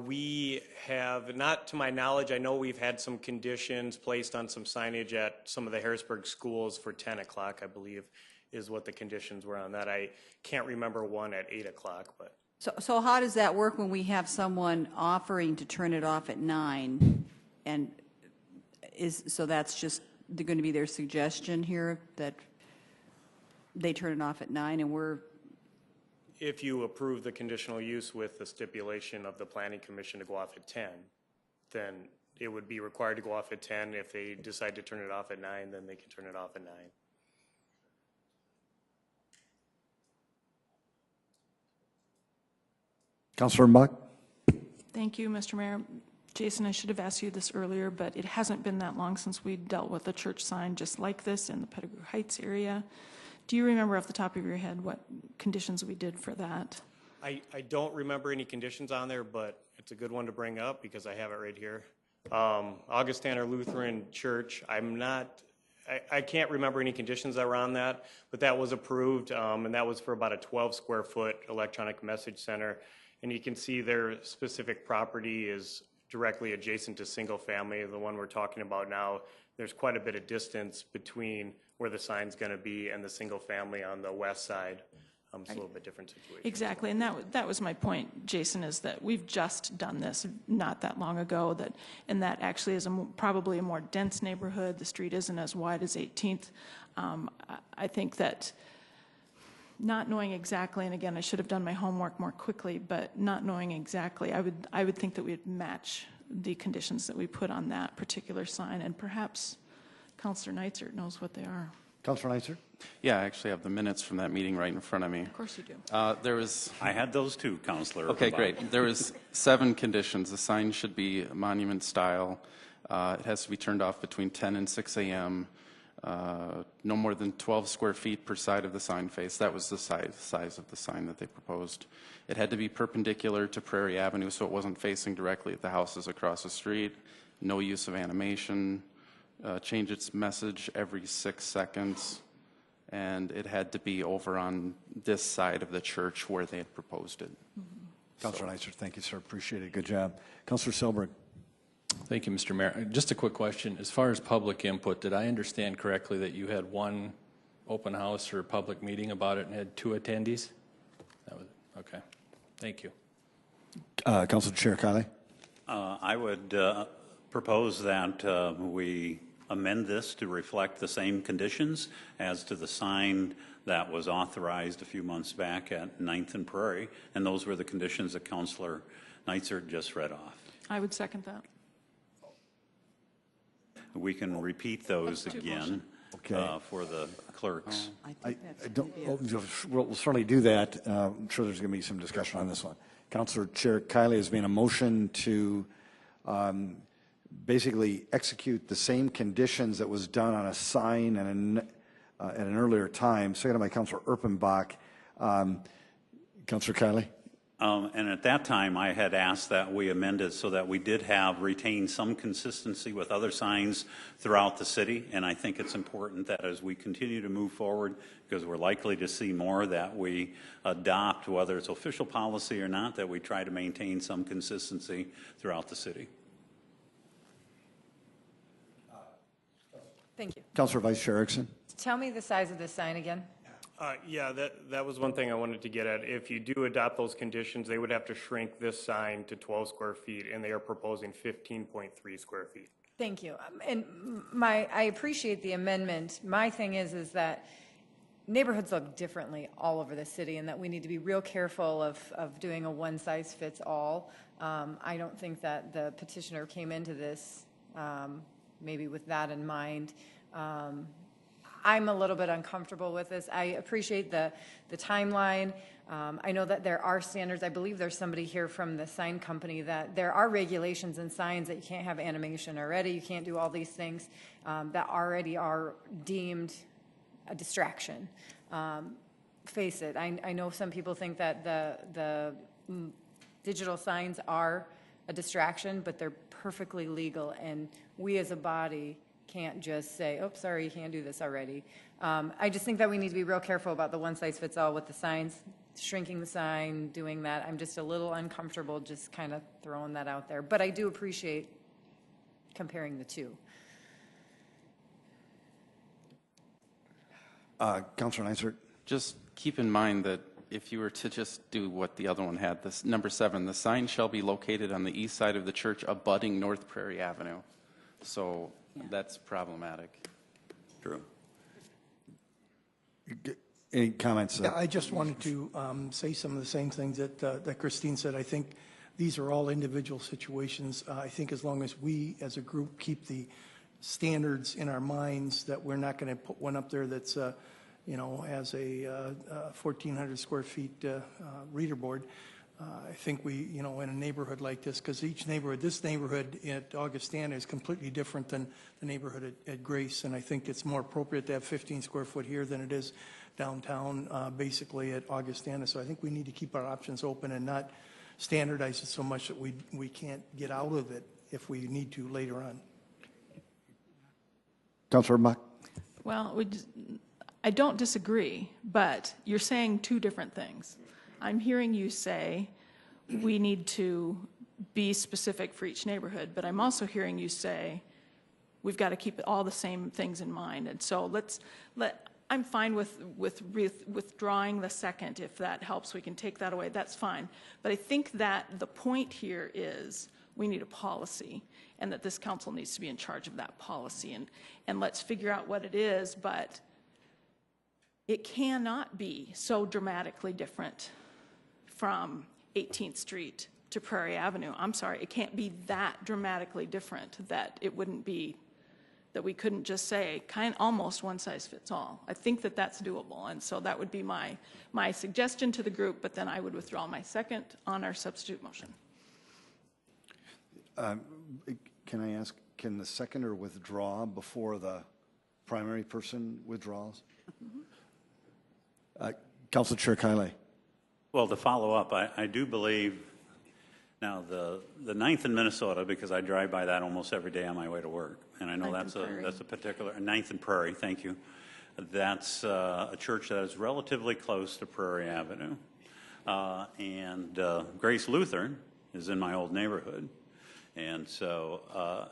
We have, not to my knowledge, I know we've had some conditions placed on some signage at some of the Harrisburg schools for 10 o'clock, I believe, is what the conditions were on that. I can't remember one at 8 o'clock, but. So how does that work when we have someone offering to turn it off at 9? And so that's just going to be their suggestion here, that they turn it off at 9 and we're... If you approve the conditional use with the stipulation of the Planning Commission to go off at 10, then it would be required to go off at 10. If they decide to turn it off at 9, then they can turn it off at 9. Councilor Buck? Thank you, Mr. Mayor. Jason, I should have asked you this earlier, but it hasn't been that long since we dealt with a church sign just like this in the Pettigrew Heights area. Do you remember off the top of your head what conditions we did for that? I don't remember any conditions on there, but it's a good one to bring up because I have it right here. Augustana Lutheran Church, I can't remember any conditions that were on that, but that was approved, and that was for about a 12 square foot electronic message center. And you can see their specific property is directly adjacent to single family, the one we're talking about now. There's quite a bit of distance between where the sign's going to be and the single family on the west side. It's a little bit different situation. Exactly, and that was my point, Jason, is that we've just done this not that long ago, and that actually is probably a more dense neighborhood. The street isn't as wide as 18th. I think that not knowing exactly, and again, I should have done my homework more quickly, but not knowing exactly, I would think that we'd match the conditions that we put on that particular sign, and perhaps Councilor Neitzert knows what they are. Councilor Neitzert? Yeah, I actually have the minutes from that meeting right in front of me. Of course you do. I had those too, Councilor. Okay, great. There was 7 conditions. The sign should be monument style. It has to be turned off between 10 and 6 a.m. No more than 12 square feet per side of the sign face. That was the size of the sign that they proposed. It had to be perpendicular to Prairie Avenue, so it wasn't facing directly at the houses across the street. No use of animation. Change its message every 6 seconds. And it had to be over on this side of the church where they had proposed it. Councilor Neitzert, thank you, sir. Appreciate it. Good job. Councilor Selberg. Thank you, Mr. Mayor. Just a quick question. As far as public input, did I understand correctly that you had one open house or public meeting about it and had 2 attendees? That was okay. Thank you. Councilor Chair Kiley. I would propose that we amend this to reflect the same conditions as to the sign that was authorized a few months back at 9th and Prairie, and those were the conditions that Councilor Neitzert just read off. I would second that. We can repeat those again for the clerks. We'll certainly do that. I'm sure there's going to be some discussion on this one. Councilor Chair Kiley has made a motion to basically execute the same conditions that was done on a sign and at an earlier time, seconded by Councilor Erpenbach. Councilor Kiley? And at that time, I had asked that we amend it so that we did retain some consistency with other signs throughout the city. And I think it's important that as we continue to move forward, because we're likely to see more, that we adopt, whether it's official policy or not, that we try to maintain some consistency throughout the city. Thank you. Councilor Vice Chair Erickson. Tell me the size of this sign again. Yeah, that was one thing I wanted to get at. If you do adopt those conditions, they would have to shrink this sign to 12 square feet, and they are proposing 15.3 square feet. Thank you. And I appreciate the amendment. My thing is that neighborhoods look differently all over the city, and that we need to be real careful of doing a one-size-fits-all. I don't think that the petitioner came into this maybe with that in mind. I'm a little bit uncomfortable with this. I appreciate the timeline. I know that there are standards. I believe there's somebody here from the sign company that there are regulations and signs that you can't have animation already. You can't do all these things that already are deemed a distraction. Face it. I know some people think that the digital signs are a distraction, but they're perfectly legal, and we as a body can't just say, oh, sorry, you can't do this already. I just think that we need to be real careful about the one-size-fits-all with the signs, shrinking the sign, doing that. I'm just a little uncomfortable just kind of throwing that out there. But I do appreciate comparing the two. Councilor Nysert. Just keep in mind that if you were to just do what the other one had, this number 7, the sign shall be located on the east side of the church abutting North Prairie Avenue. So that's problematic. True. Any comments? Yeah, I just wanted to say some of the same things that Christine said. I think these are all individual situations. I think as long as we as a group keep the standards in our minds, that we're not going to put one up there that's has a 1,400 square feet reader board. I think we, in a neighborhood like this, because this neighborhood at Augustana is completely different than the neighborhood at Grace, and I think it's more appropriate to have 15 square foot here than it is downtown, basically at Augustana. So I think we need to keep our options open and not standardize it so much that we can't get out of it if we need to later on. Councilor Buck. Well, I don't disagree, but you're saying two different things. I'm hearing you say we need to be specific for each neighborhood, but I'm also hearing you say we've got to keep all the same things in mind. And so I'm fine with withdrawing the second. If that helps, we can take that away. That's fine. But I think that the point here is we need a policy, and that this council needs to be in charge of that policy. And let's figure out what it is, but it cannot be so dramatically different from 18th Street to Prairie Avenue. I'm sorry, it can't be that dramatically different that it wouldn't be, that we couldn't just say almost one size fits all. I think that that's doable, and so that would be my suggestion to the group, but then I would withdraw my second on our substitute motion. Can I ask, can the seconder withdraw before the primary person withdraws? Council Chair Kiley. Well, to follow up, I do believe, now the 9th in Minnesota, because I drive by that almost every day on my way to work, and I know that's a particular, 9th and Prairie, thank you. That's a church that is relatively close to Prairie Avenue. And Grace Lutheran is in my old neighborhood. And so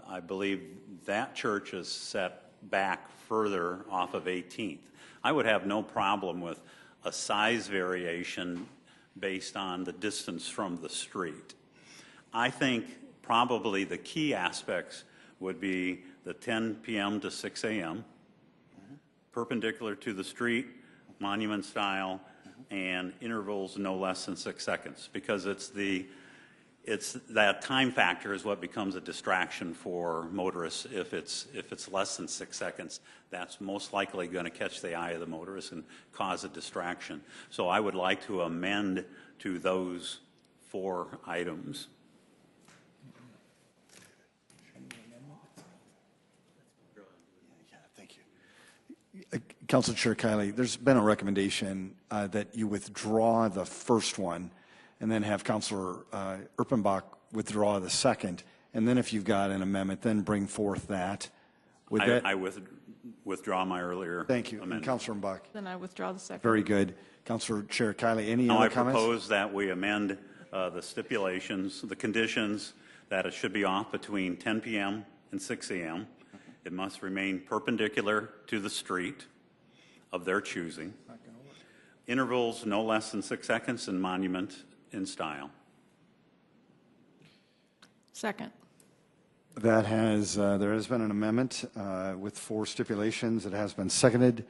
I believe that church is set back further off of 18th. I would have no problem with a size variation based on the distance from the street. I think probably the key aspects would be the 10 p.m. to 6 a.m., perpendicular to the street, monument style, and intervals no less than 6 seconds, because it's that time factor is what becomes a distraction for motorists. If it's less than 6 seconds, that's most likely going to catch the eye of the motorist and cause a distraction. So I would like to amend to those 4 items. Thank you. Council Chair Kiley, there's been a recommendation that you withdraw the first one and then have Councilor Erpenbach withdraw the second, and then if you've got an amendment, then bring forth that. I withdraw my earlier Thank you. amendment. And Councilor Erpenbach. Then I withdraw the second. Very good. Councilor Chair Kiley, any Now other I comments? propose that we amend the stipulations, the conditions, that it should be off between 10 p.m. and 6 a.m. It must remain perpendicular to the street of their choosing. Intervals no less than 6 seconds, and monument in style. Second. That has, there has been an amendment with 4 stipulations. It has been seconded.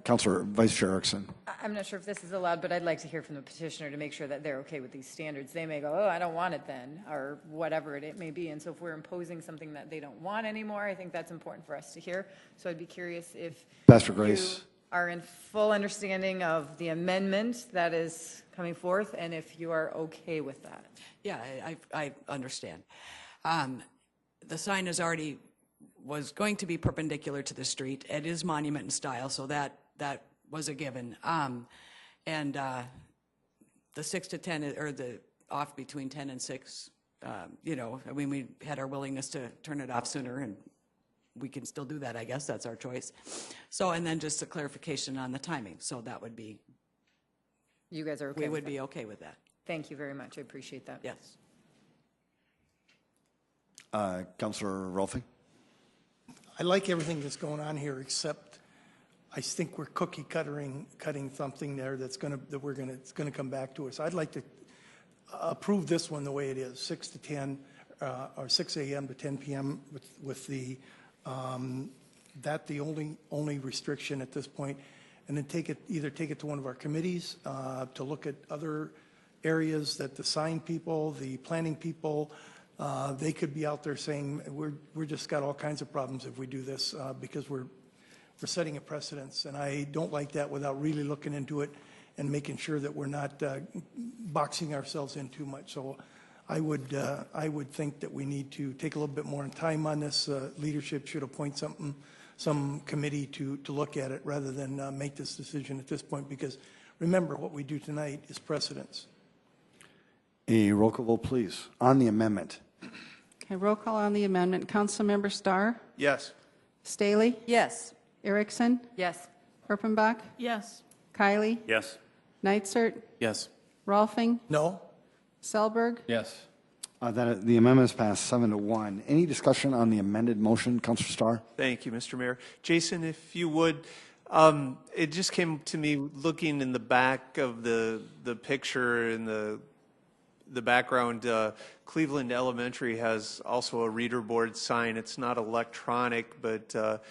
Councilor Vice Chair Erickson. I'm not sure if this is allowed, but I'd like to hear from the petitioner to make sure that they're okay with these standards. They may go, oh, I don't want it then, or whatever it may be. And so if we're imposing something that they don't want anymore, I think that's important for us to hear. So I'd be curious if Pastor Grace. you are in full understanding of the amendment that is coming forth, and if you are okay with that. Yeah, I understand. The sign was going to be perpendicular to the street. It is monument in style, so that was a given. And the 6 to 10, or the off between 10 and 6, we had our willingness to turn it off sooner, and we can still do that, I guess, that's our choice. So, and then just a clarification on the timing, so that would be, You guys are okay we with would that? be okay with that. Thank you very much. I appreciate that. Yes. Councillor Rolfe? I like everything that's going on here, except I think we're cutting something there that's it's gonna come back to us. I'd like to approve this one the way it is, 6 to 10, or 6 a.m. to 10 p.m. with the only restriction at this point, and then either take it to one of our committees to look at other areas that the sign people, the planning people, they could be out there saying we're just got all kinds of problems if we do this because we're setting a precedence, and I don't like that without really looking into it and making sure that we're not boxing ourselves in too much. So I would think that we need to take a little bit more time on this. Leadership should appoint some committee to look at it rather than make this decision at this point, because remember, what we do tonight is precedence. A roll call vote, please, on the amendment. Okay, roll call on the amendment. Councilmember Starr? Yes. Staley? Yes. Erickson? Yes. Erpenbach? Yes. Kylie? Yes. Neitzert? Yes. Rolfing? No? Selberg? Yes. The amendment is passed 7-1. Any discussion on the amended motion, Councillor Starr? Thank you, Mr. Mayor. Jason, if you would, it just came to me looking in the back of the picture in the background. Cleveland Elementary has also a reader board sign. It's not electronic, but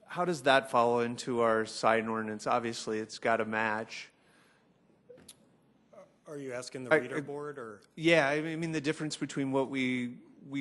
how does that follow into our sign ordinance? Obviously, it's got to match. Are you asking the reader board or? Yeah, I mean the difference between what we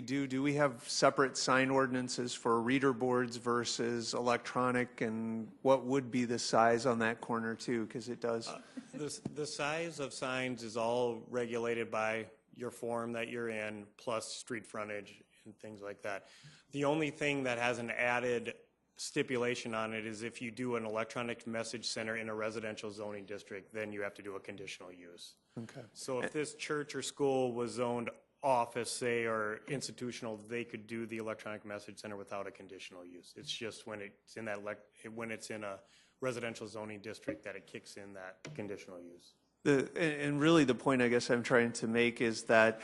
do. Do we have separate sign ordinances for reader boards versus electronic, and what would be the size on that corner too? Because it does. The size of signs is all regulated by your form that you're in, plus street frontage and things like that. The only thing that has an added stipulation on it is if you do an electronic message center in a residential zoning district, then you have to do a conditional use. Okay. So if this church or school was zoned office, say, or institutional, they could do the electronic message center without a conditional use. It's just when it's in that when it's in a residential zoning district that it kicks in that conditional use. And really the point I guess I'm trying to make is that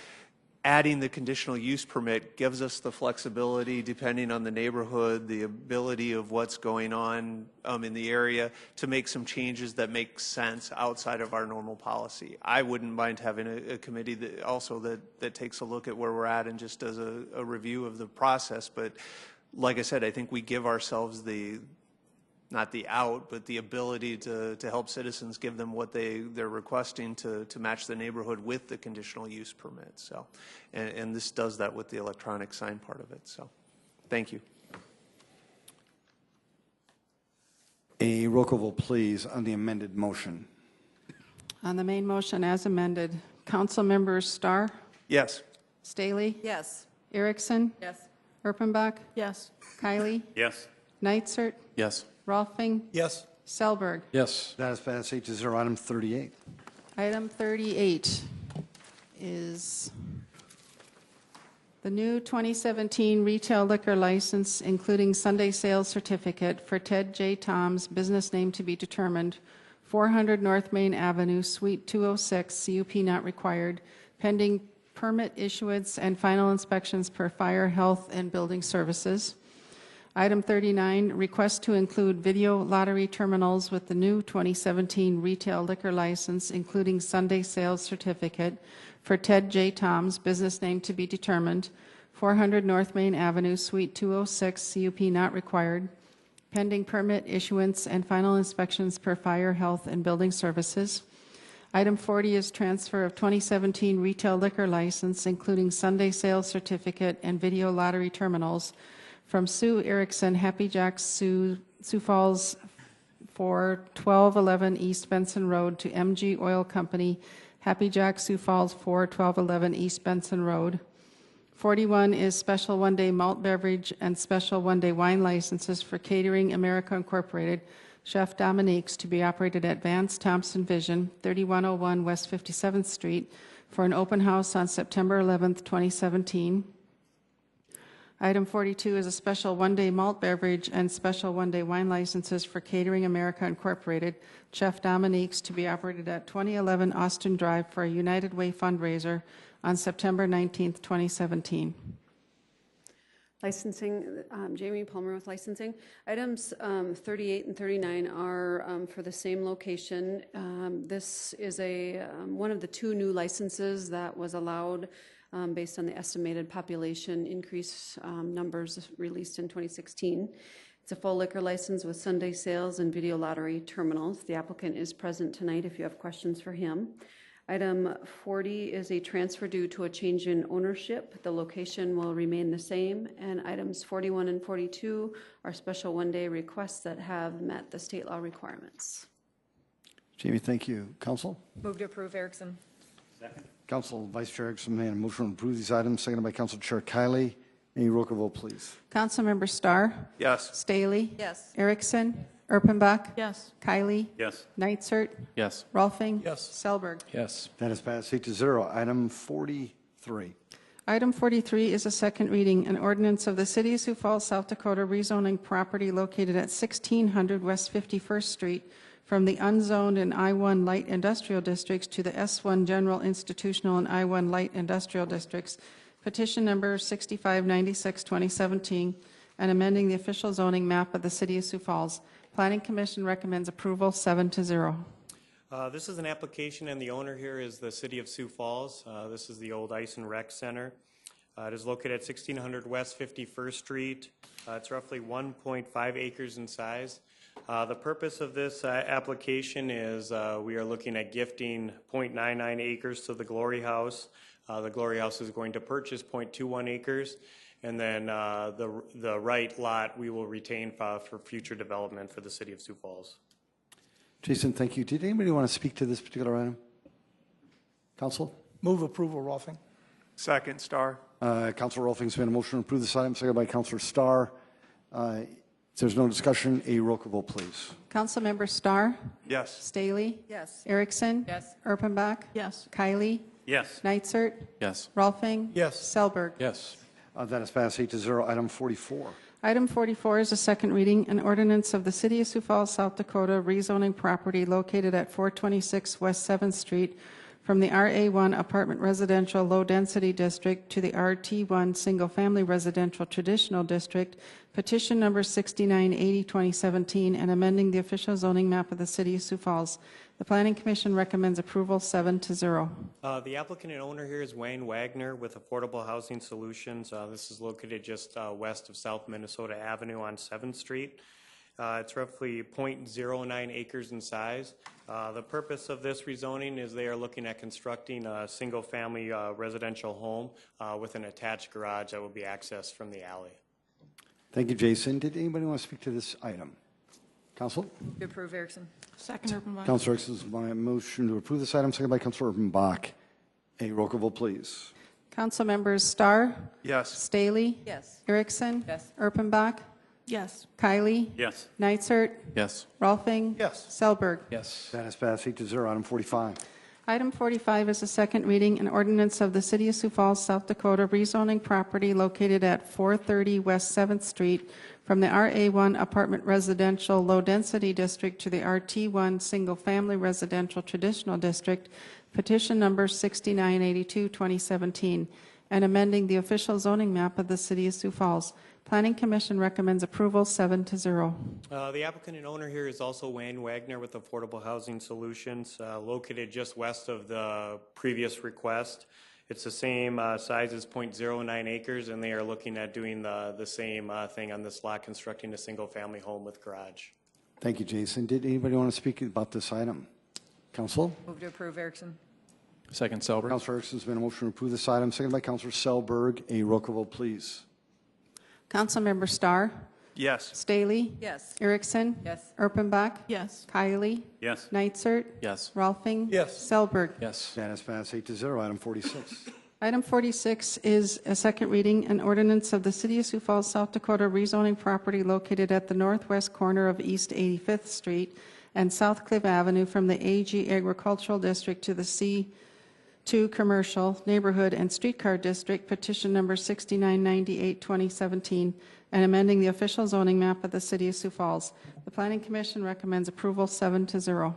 adding the conditional use permit gives us the flexibility, depending on the neighborhood, the ability of what's going on in the area, to make some changes that make sense outside of our normal policy. I wouldn't mind having a committee that takes a look at where we're at and just does a review of the process. But like I said, I think we give ourselves not the out, but the ability to help citizens, give them what they're requesting to match the neighborhood with the conditional use permit. So, and this does that with the electronic sign part of it. So, thank you. A roll call vote, please, on the amended motion. On the main motion as amended, Councilmembers Starr? Yes. Staley? Yes. Erickson? Yes. Erpenbach? Yes. Kylie? Yes. Neitzert? Yes. Rolfing? Yes. Selberg? Yes. That is passed 8-0. Item 38. Item 38 is the new 2017 retail liquor license, including Sunday sales certificate for Ted J. Tom's, business name to be determined, 400 North Main Avenue, Suite 206, CUP not required, pending permit issuance and final inspections per Fire, Health, and Building Services. Item 39, request to include video lottery terminals with the new 2017 retail liquor license, including Sunday sales certificate for Ted J. Tom's, business name to be determined, 400 North Main Avenue, Suite 206, CUP not required, pending permit issuance and final inspections per Fire, Health, and Building Services. Item 40 is transfer of 2017 retail liquor license, including Sunday sales certificate and video lottery terminals, from Sue Erickson, Happy Jacks, Sioux Falls, for 1211 East Benson Road, to MG Oil Company, Happy Jacks, Sioux Falls, for 1211 East Benson Road. 41 is special one-day malt beverage and special one-day wine licenses for Catering America Incorporated, Chef Dominique's, to be operated at Vance Thompson Vision, 3101 West 57th Street, for an open house on September 11th, 2017. Item 42 is a special one-day malt beverage and special one-day wine licenses for Catering America Incorporated, Chef Dominique's, to be operated at 2011 Austin Drive for a United Way fundraiser on September 19th, 2017. Licensing, Jamie Palmer with licensing. Items 38 and 39 are for the same location. This is one of the 2 new licenses that was allowed based on the estimated population increase numbers released in 2016. It's a full liquor license with Sunday sales and video lottery terminals. The applicant is present tonight if you have questions for him. Item 40 is a transfer due to a change in ownership. The location will remain the same. And items 41 and 42 are special one-day requests that have met the state law requirements. Jamie, thank you. Council? Move to approve, Erickson. Second. Council Vice Chair Erickson made a motion to approve these items, seconded by Council Chair Kiley. Any roll call vote, please? Councilmember Starr? Yes. Staley? Yes. Erickson? Erpenbach? Yes. Kiley? Yes. Neitzert? Yes. Rolfing? Yes. Selberg? Yes. That is passed 8-0. Item 43. Item 43 is a second reading, an ordinance of the City of Sioux Falls, South Dakota, rezoning property located at 1600 West 51st Street from the unzoned and I-1 light industrial districts to the S1 general institutional and I-1 light industrial districts. Petition number 6596-2017, and amending the official zoning map of the City of Sioux Falls. Planning Commission recommends approval 7-0. This is an application, and the owner here is the City of Sioux Falls. This is the old Ice and Rec Center. It is located at 1600 West 51st Street. It's roughly 1.5 acres in size. The purpose of this application is we are looking at gifting 0.99 acres to the Glory House. The Glory House is going to purchase 0.21 acres, and then the right lot we will retain for future development for the City of Sioux Falls. Jason, thank you. Did anybody want to speak to this particular item? Council? Move approval, Rolfing. Second, Starr. Council Rolfing's made a motion to approve this item, seconded by Councilor Starr. If there's no discussion, a roll call vote, please. Councilmember Starr? Yes. Staley? Yes. Erickson? Yes. Erpenbach? Yes. Kiley? Yes. Neitzert? Yes. Rolfing? Yes. Selberg? Yes. That is passed 8-0. Item 44. Item 44 is a second reading, an ordinance of the City of Sioux Falls, South Dakota, rezoning property located at 426 West 7th Street from the RA1 Apartment Residential Low Density District to the RT1 Single Family Residential Traditional District, petition number 6980-2017, and amending the official zoning map of the City of Sioux Falls. The Planning Commission recommends approval 7-0. The applicant and owner here is Wayne Wagner with Affordable Housing Solutions. This is located just west of South Minnesota Avenue on 7th Street. It's roughly 0.09 acres in size. The purpose of this rezoning is they are looking at constructing a single-family residential home with an attached garage that will be accessed from the alley. Thank you, Jason. Did anybody want to speak to this item? Council? To approve, Erickson. Second, Erpenbach. Councilor Erickson's my motion to approve this item, seconded by Councilor Erpenbach. A roll call vote, please. Council members Starr? Yes. Staley? Yes. Erickson? Yes. Erpenbach? Yes. Kiley? Yes. Neitzert? Yes. Rolfing? Yes. Selberg? Yes. That is passed 8-0. Item 45. Item 45 is a second reading, an ordinance of the City of Sioux Falls, South Dakota, rezoning property located at 430 West 7th Street from the RA1 Apartment Residential Low Density District to the RT1 Single Family Residential Traditional District, petition number 6982-2017, and amending the official zoning map of the City of Sioux Falls. Planning Commission recommends approval 7-0. The applicant and owner here is also Wayne Wagner with Affordable Housing Solutions, located just west of the previous request. It's the same size as 0.09 acres, and they are looking at doing the same thing on this lot, constructing a single-family home with garage. Thank you, Jason. Did anybody want to speak about this item? Council? Move to approve, Erickson. Second, Selberg. Councilor Erickson's been a motion to approve this item, seconded by Councilor Selberg. A roll call vote, please. Councilmember Starr? Yes. Staley? Yes. Erickson? Yes. Erpenbach? Yes. Kiley? Yes. Neitzert? Yes. Rolfing? Yes. Selberg? Yes. That is passed 8-0. Item 46. Item 46 is a second reading, an ordinance of the City of Sioux Falls, South Dakota, rezoning property located at the northwest corner of East 85th Street and South Cliff Avenue from the AG Agricultural District to the 2 Commercial, Neighborhood, and Streetcar District, petition number 6998, 2017, and amending the official zoning map of the City of Sioux Falls. The Planning Commission recommends approval 7-0.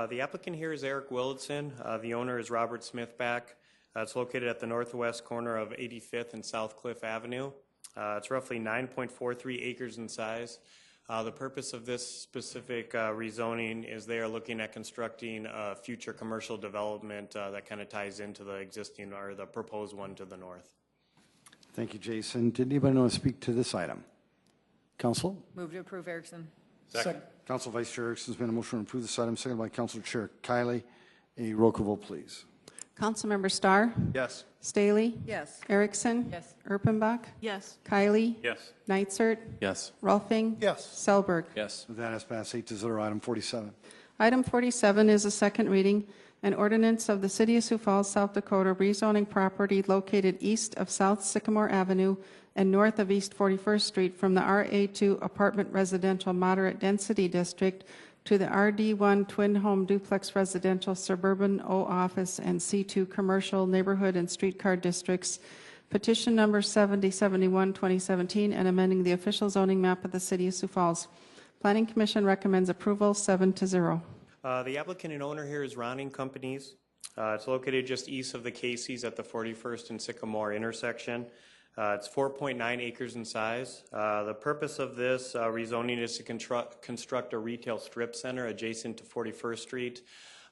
The applicant here is Eric Willardson. The owner is Robert Smithback. It's located at the northwest corner of 85th and South Cliff Avenue. It's roughly 9.43 acres in size. The purpose of this specific rezoning is they are looking at constructing a future commercial development that kind of ties into the existing or the proposed one to the north. Thank you, Jason. Did anybody want to speak to this item? Council? Move to approve Erickson. Second. Council Vice Chair Erickson has been a motion to approve this item, seconded by Council Chair Kiley. A roll call vote, please. Councilmember Starr? Yes. Staley? Yes. Erickson? Yes. Erpenbach? Yes. Kylie? Yes. Nitzert? Yes. Rolfing? Yes. Selberg? Yes. With that, has passed 8-0. Item 47. Item 47 is a second reading, an ordinance of the City of Sioux Falls, South Dakota, rezoning property located east of South Sycamore Avenue and north of East 41st Street from the RA2 Apartment Residential Moderate Density District to the RD1 Twin Home Duplex Residential Suburban O Office and C2 Commercial Neighborhood and Streetcar Districts, petition number 7071, 2017, and amending the official zoning map of the City of Sioux Falls. Planning Commission recommends approval 7-0. The applicant and owner here is Ronning Companies. It's located just east of the Casey's at the 41st and Sycamore intersection. It's 4.9 acres in size. The purpose of this rezoning is to construct a retail strip center adjacent to 41st Street,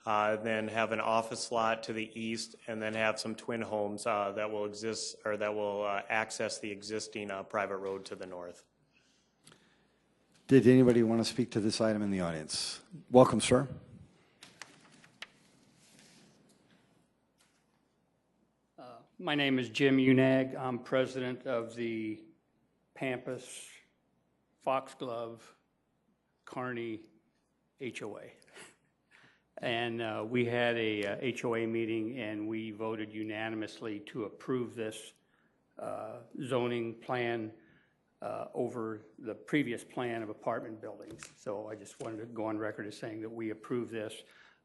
then have an office lot to the east, and then have some twin homes that will exist or that will access the existing private road to the north. Did anybody want to speak to this item in the audience? Welcome, sir. My name is Jim Unag. I'm president of the Pampas Foxglove Kearney HOA. And we had a HOA meeting and we voted unanimously to approve this zoning plan over the previous plan of apartment buildings. So I just wanted to go on record as saying that we approve this.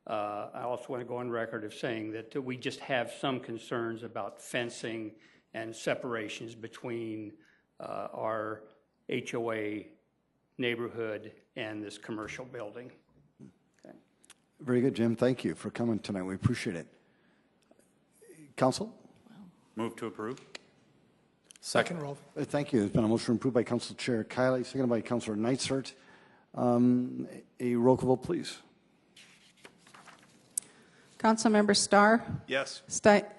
I also want to go on record of saying that we just have some concerns about fencing and separations between our HOA neighborhood and this commercial building. Okay. Very good, Jim. Thank you for coming tonight. We appreciate it. Council? Move to approve. Second, Rolf. Thank you. There's been a motion approved by Council Chair Kiley, seconded by Councilor Nitzert. A roll call vote, please. Councilmember Starr? Yes.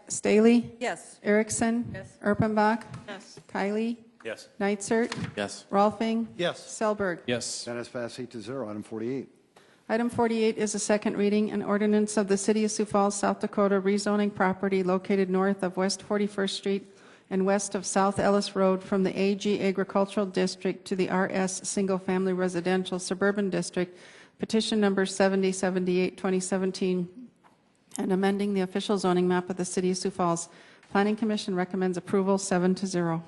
Staley? Yes. Erickson? Yes. Erpenbach? Yes. Kylie? Yes. Nitzert? Yes. Rolfing? Yes. Selberg? Yes. That has passed 8-0. Item 48. Item 48 is a second reading, an ordinance of the City of Sioux Falls, South Dakota, rezoning property located north of West 41st Street and west of South Ellis Road from the AG Agricultural District to the RS Single Family Residential Suburban District, petition number 7078, 2017, and amending the official zoning map of the City of Sioux Falls. Planning Commission recommends approval 7-0.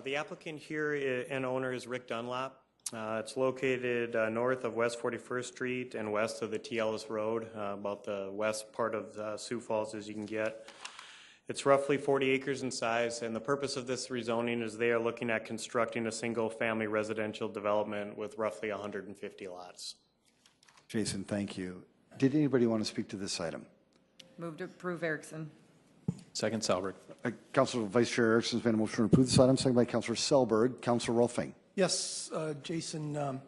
The applicant here and owner is Rick Dunlop. It's located north of West 41st Street and west of the T. Ellis Road, about the west part of Sioux Falls as you can get. It's roughly 40 acres in size, and the purpose of this rezoning is they are looking at constructing a single-family residential development with roughly 150 lots. Jason, thank you. Did anybody want to speak to this item? Move to approve Erickson. Second, Selberg. Council Vice Chair Erickson has been a motion to approve this item, seconded by Councilor Selberg. Councilor Rolfing. Yes, Jason,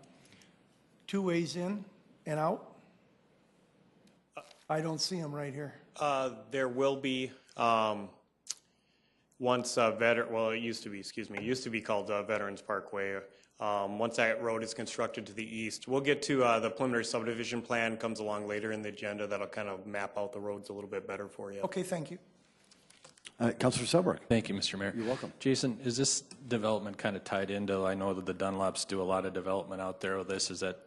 2 ways in and out. I don't see them right here. There will be once it used to be called Veterans Parkway. Once that road is constructed to the east, we'll get to the preliminary subdivision plan comes along later in the agenda. That'll kind of map out the roads a little bit better for you. Okay, thank you. Councilor Selberg. Thank you, Mr. Mayor. You're welcome. Jason, is this development kind of tied into, I know that the Dunlops do a lot of development out there with this. Is that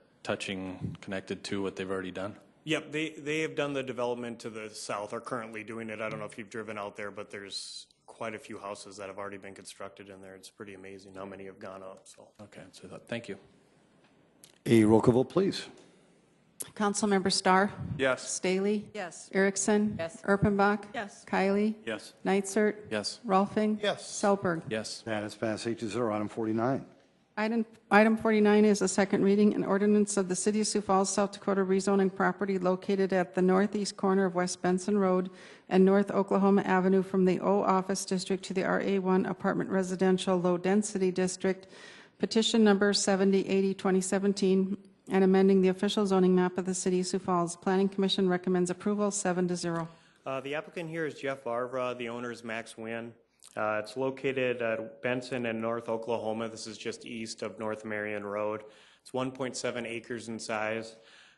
connected to what they've already done? Yep, they have done the development to the south, are currently doing it. I don't know if you've driven out there, but there's quite a few houses that have already been constructed in there. It's pretty amazing how many have gone up. So okay, so thank you. A roll call vote, please. Councilmember Starr? Yes. Staley? Yes. Erickson? Yes. Erpenbach? Yes. Kylie? Yes. Nitzert? Yes. Rolfing? Yes. Selberg? Yes. That is passed 8-0. Item 49. Item 49 is a second reading, an ordinance of the City of Sioux Falls, South Dakota rezoning property located at the northeast corner of West Benson Road and North Oklahoma Avenue from the O Office District to the RA1 Apartment Residential Low Density District, petition number 7080-2017, and amending the official zoning map of the City of Sioux Falls. Planning Commission recommends approval 7-0. The applicant here is Jeff Varvra. The owner is Max Wynn. It's located at Benson and North Oklahoma. This is just east of North Marion Road. It's 1.7 acres in size.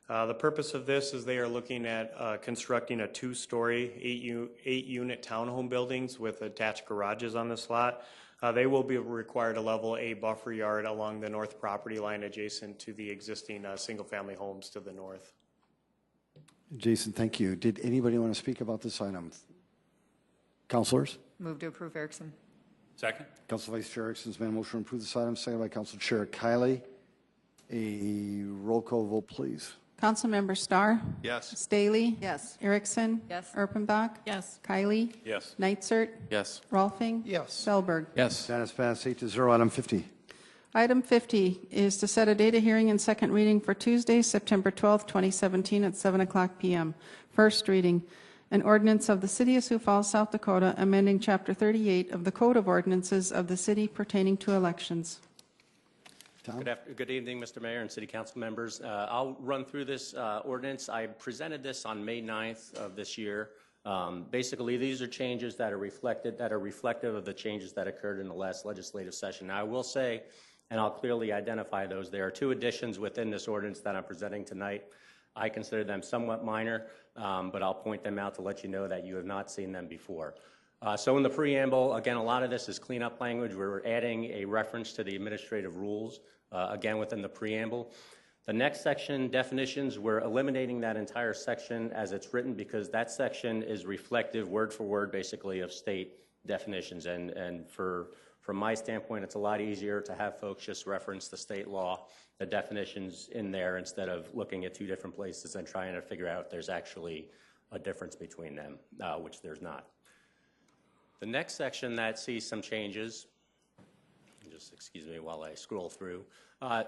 The purpose of this is they are looking at constructing a 2-story, 8-unit townhome buildings with attached garages on this lot. They will be required to level a buffer yard along the north property line adjacent to the existing single-family homes to the north. Jason, thank you. Did anybody want to speak about this item? Councilors? Move to approve Erickson. Second. Council Vice Chair Erickson's made a motion to approve this item, seconded by Council Chair Kylie. A roll call vote, please. Councilmember Starr? Yes. Staley? Yes. Erickson? Yes. Erpenbach? Yes. Kylie? Yes. Nitzert? Yes. Rolfing? Yes. Selberg? Yes. That is passed 8-0. Item 50. Item 50 is to set a date of hearing and second reading for Tuesday, September 12, 2017 at 7 o'clock p.m. First reading, an ordinance of the City of Sioux Falls, South Dakota, amending Chapter 38 of the Code of Ordinances of the city pertaining to elections. Tom? Good evening, Mr. Mayor and City Council members. I'll run through this ordinance. I presented this on May 9th of this year. Basically, these are changes that are reflective of the changes that occurred in the last legislative session. Now, I will say, and I'll clearly identify those, there are 2 additions within this ordinance that I'm presenting tonight. I consider them somewhat minor, but I'll point them out to let you know that you have not seen them before. So in the preamble, again, a lot of this is cleanup language. We're adding a reference to the administrative rules, again, within the preamble. The next section, definitions, we're eliminating that entire section as it's written because that section is reflective, word for word, basically, of state definitions. And from my standpoint, it's a lot easier to have folks just reference the state law, the definitions in there, instead of looking at 2 different places and trying to figure out if there's actually a difference between them, which there's not. The next section that sees some changes, just excuse me while I scroll through,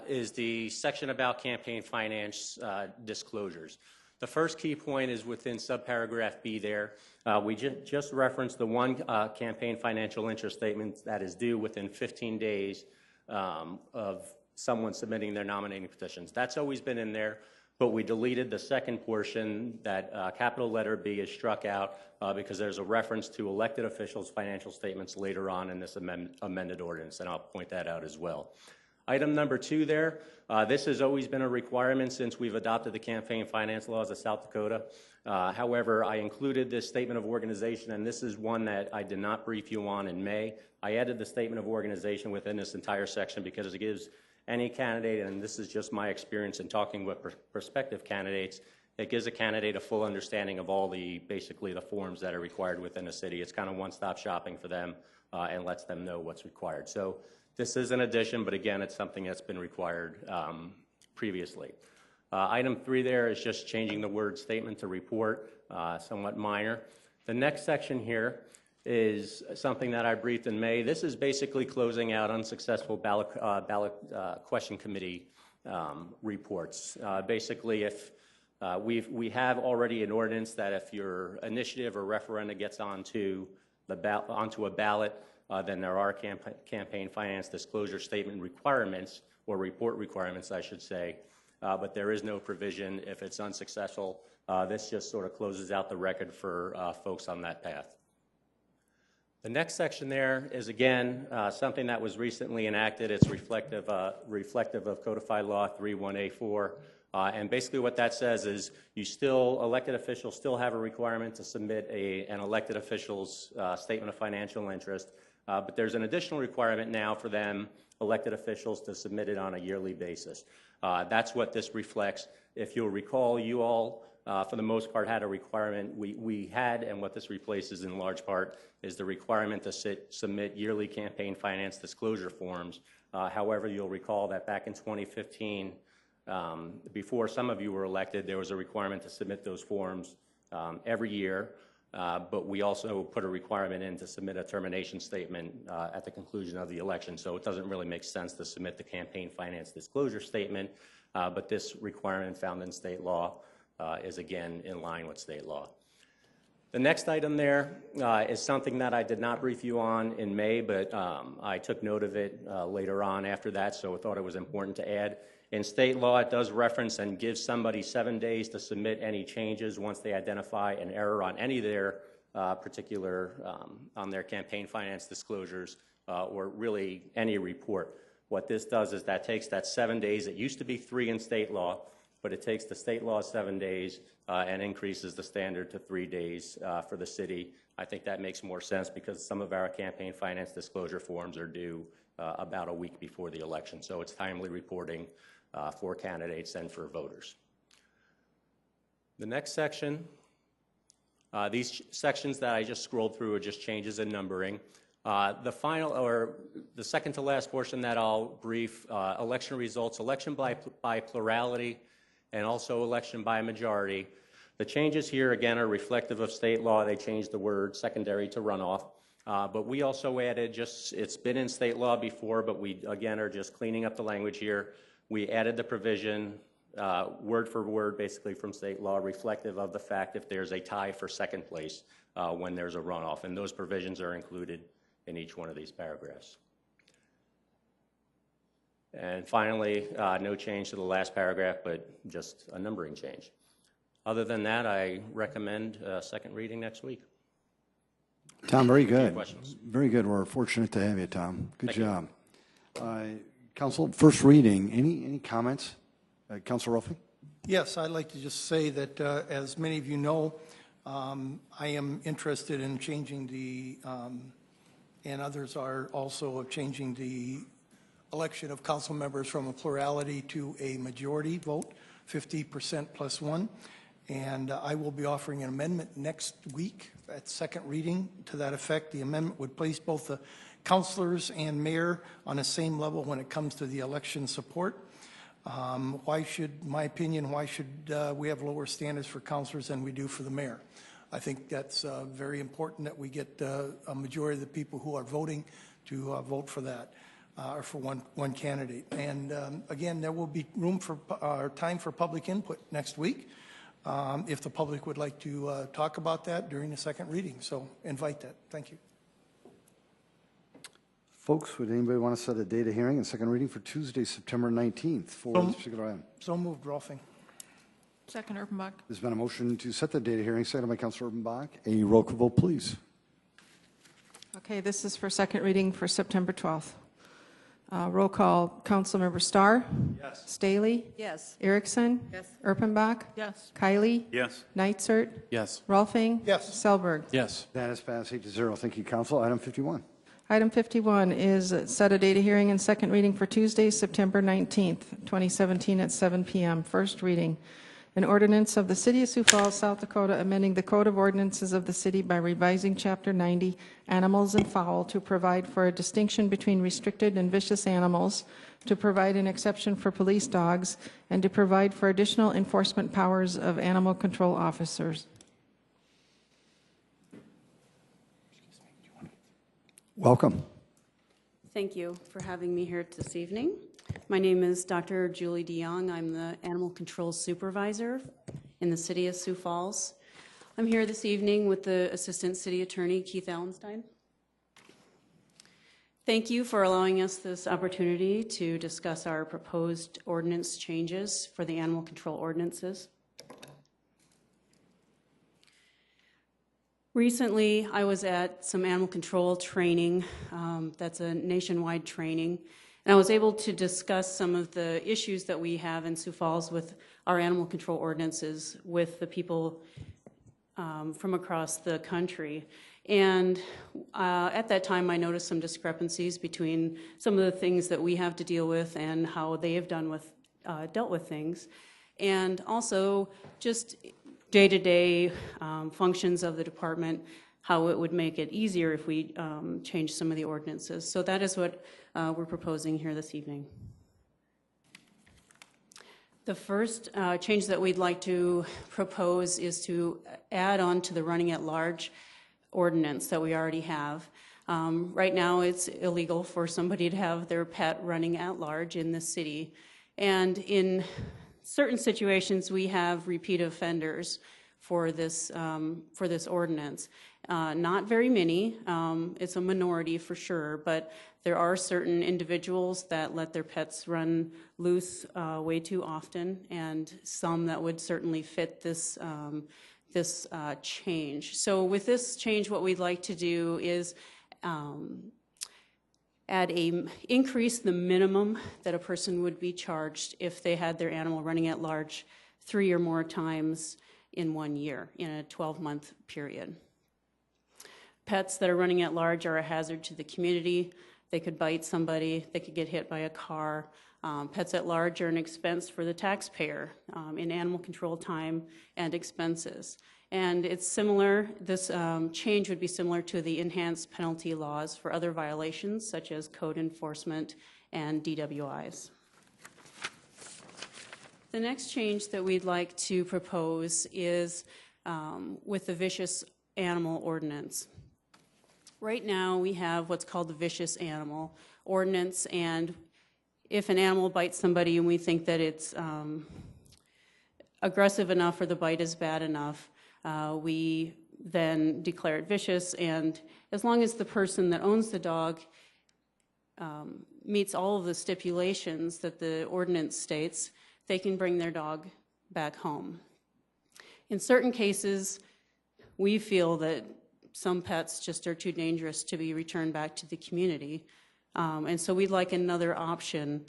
is the section about campaign finance disclosures. The first key point is within subparagraph B there. We just referenced the one campaign financial interest statement that is due within 15 days of someone submitting their nominating petitions. That's always been in there, but we deleted the second portion. That capital letter B is struck out because there's a reference to elected officials' financial statements later on in this amended ordinance, and I'll point that out as well. Item number 2 there, this has always been a requirement since we've adopted the campaign finance laws of South Dakota. However, I included this statement of organization, and this is one that I did not brief you on in May. I added the statement of organization within this entire section because it gives any candidate, and this is just my experience in talking with prospective candidates, it gives a candidate a full understanding of all basically the forms that are required within a city. It's kind of one-stop shopping for them and lets them know what's required. So this is an addition, but again, it's something that's been required previously. Item 3 there is just changing the word statement to report, somewhat minor. The next section here is something that I briefed in May. This is basically closing out unsuccessful ballot question committee reports. Basically, if we have already an ordinance that if your initiative or referenda gets onto a ballot, then there are campaign finance disclosure statement requirements, or report requirements, I should say, but there is no provision if it's unsuccessful. This just sort of closes out the record for folks on that path. The next section there is, again, something that was recently enacted. It's reflective of Codified Law 31A4. And basically what that says is elected officials still have a requirement to submit an elected official's statement of financial interest, but there's an additional requirement now for them, elected officials, to submit it on a yearly basis. That's what this reflects. If you'll recall, you all, for the most part, had a requirement. We had, and what this replaces in large part, is the requirement to submit yearly campaign finance disclosure forms. However, you'll recall that back in 2015, Before some of you were elected, there was a requirement to submit those forms every year, but we also put a requirement in to submit a termination statement at the conclusion of the election. So it doesn't really make sense to submit the campaign finance disclosure statement, but this requirement found in state law is again in line with state law. The next item there is something that I did not brief you on in May, but I took note of it later on after that, so I thought it was important to add. In state law, it does reference and gives somebody 7 days to submit any changes once they identify an error on any of their particular, on their campaign finance disclosures or really any report. What this does is that takes that 7 days, it used to be 3 in state law, but it takes the state law 7 days and increases the standard to 3 days for the city. I think that makes more sense because some of our campaign finance disclosure forms are due about a week before the election. So it's timely reporting for candidates and for voters. The next section, these sections that I just scrolled through are just changes in numbering. The final, or the second to last portion that I'll brief, election results, election by plurality, and also election by majority. The changes here, again, are reflective of state law. They changed the word secondary to runoff. But we also added it's been in state law before, but we, again, are just cleaning up the language here. We added the provision, word for word, basically from state law, reflective of the fact if there's a tie for second place when there's a runoff. And those provisions are included in each one of these paragraphs. And finally, no change to the last paragraph, but just a numbering change. Other than that, I recommend second reading next week. Tom, very good. Questions? Very good. We're fortunate to have you, Tom. Good job. Council, first reading. Any comments? Councilor Rolfe? Yes, I'd like to just say that, as many of you know, I am interested in changing the, and others are also of changing the election of council members from a plurality to a majority vote, 50% plus 1. And I will be offering an amendment next week at second reading to that effect. The amendment would place both the councilors and mayor on the same level when it comes to the election support. Why should we have lower standards for councilors than we do for the mayor? I think that's very important that we get a majority of the people who are voting to vote for that. Or for one candidate. And again, there will be room for time for public input next week if the public would like to talk about that during the second reading. So invite that. Thank you. Folks, would anybody want to set a date of hearing and second reading for Tuesday, September 19th for this particular item? So moved, Rolfing. Second, Urbanbach. There's been a motion to set the date of hearing, seconded by Councilor Urbanbach. A roll call vote, please. Okay, this is for second reading for September 12th. Roll call, Councilmember Starr? Yes. Staley? Yes. Erickson? Yes. Erpenbach? Yes. Kylie? Yes. Nitzert? Yes. Rolfing? Yes. Selberg? Yes. That is passed 8-0. Thank you, Council. Item 51. Item 51 is set a date of hearing and second reading for Tuesday, September 19th, 2017 at 7 p.m. First reading. An ordinance of the City of Sioux Falls, South Dakota, amending the Code of Ordinances of the city by revising Chapter 90, Animals and Fowl, to provide for a distinction between restricted and vicious animals, to provide an exception for police dogs, and to provide for additional enforcement powers of animal control officers. Welcome. Thank you for having me here this evening. My name is Dr. Julie DeYoung. I'm the Animal Control Supervisor in the City of Sioux Falls. I'm here this evening with the Assistant City Attorney, Keith Allenstein. Thank you for allowing us this opportunity to discuss our proposed ordinance changes for the animal control ordinances. Recently, I was at some animal control training. That's a nationwide training. And I was able to discuss some of the issues that we have in Sioux Falls with our animal control ordinances with the people from across the country. And at that time, I noticed some discrepancies between some of the things that we have to deal with and how they have dealt with things. And also just day-to-day functions of the department, how it would make it easier if we change some of the ordinances. So that is what we're proposing here this evening. The first change that we'd like to propose is to add on to the running at large ordinance that we already have. Right now, it's illegal for somebody to have their pet running at large in the city. And in certain situations, we have repeat offenders for this ordinance. Not very many. It's a minority for sure, but there are certain individuals that let their pets run loose way too often, and some that would certainly fit this change. So with this change, what we'd like to do is increase the minimum that a person would be charged if they had their animal running at large 3 or more times in 1 year, in a 12-month period. Pets that are running at large are a hazard to the community. They could bite somebody, they could get hit by a car. Pets at large are an expense for the taxpayer in animal control time and expenses. And it's similar, this change would be similar to the enhanced penalty laws for other violations such as code enforcement and DWIs. The next change that we'd like to propose is with the vicious animal ordinance. Right now we have what's called the vicious animal ordinance, and if an animal bites somebody and we think that it's aggressive enough or the bite is bad enough, we then declare it vicious, and as long as the person that owns the dog meets all of the stipulations that the ordinance states, they can bring their dog back home. In certain cases, we feel that some pets just are too dangerous to be returned back to the community, and so we'd like another option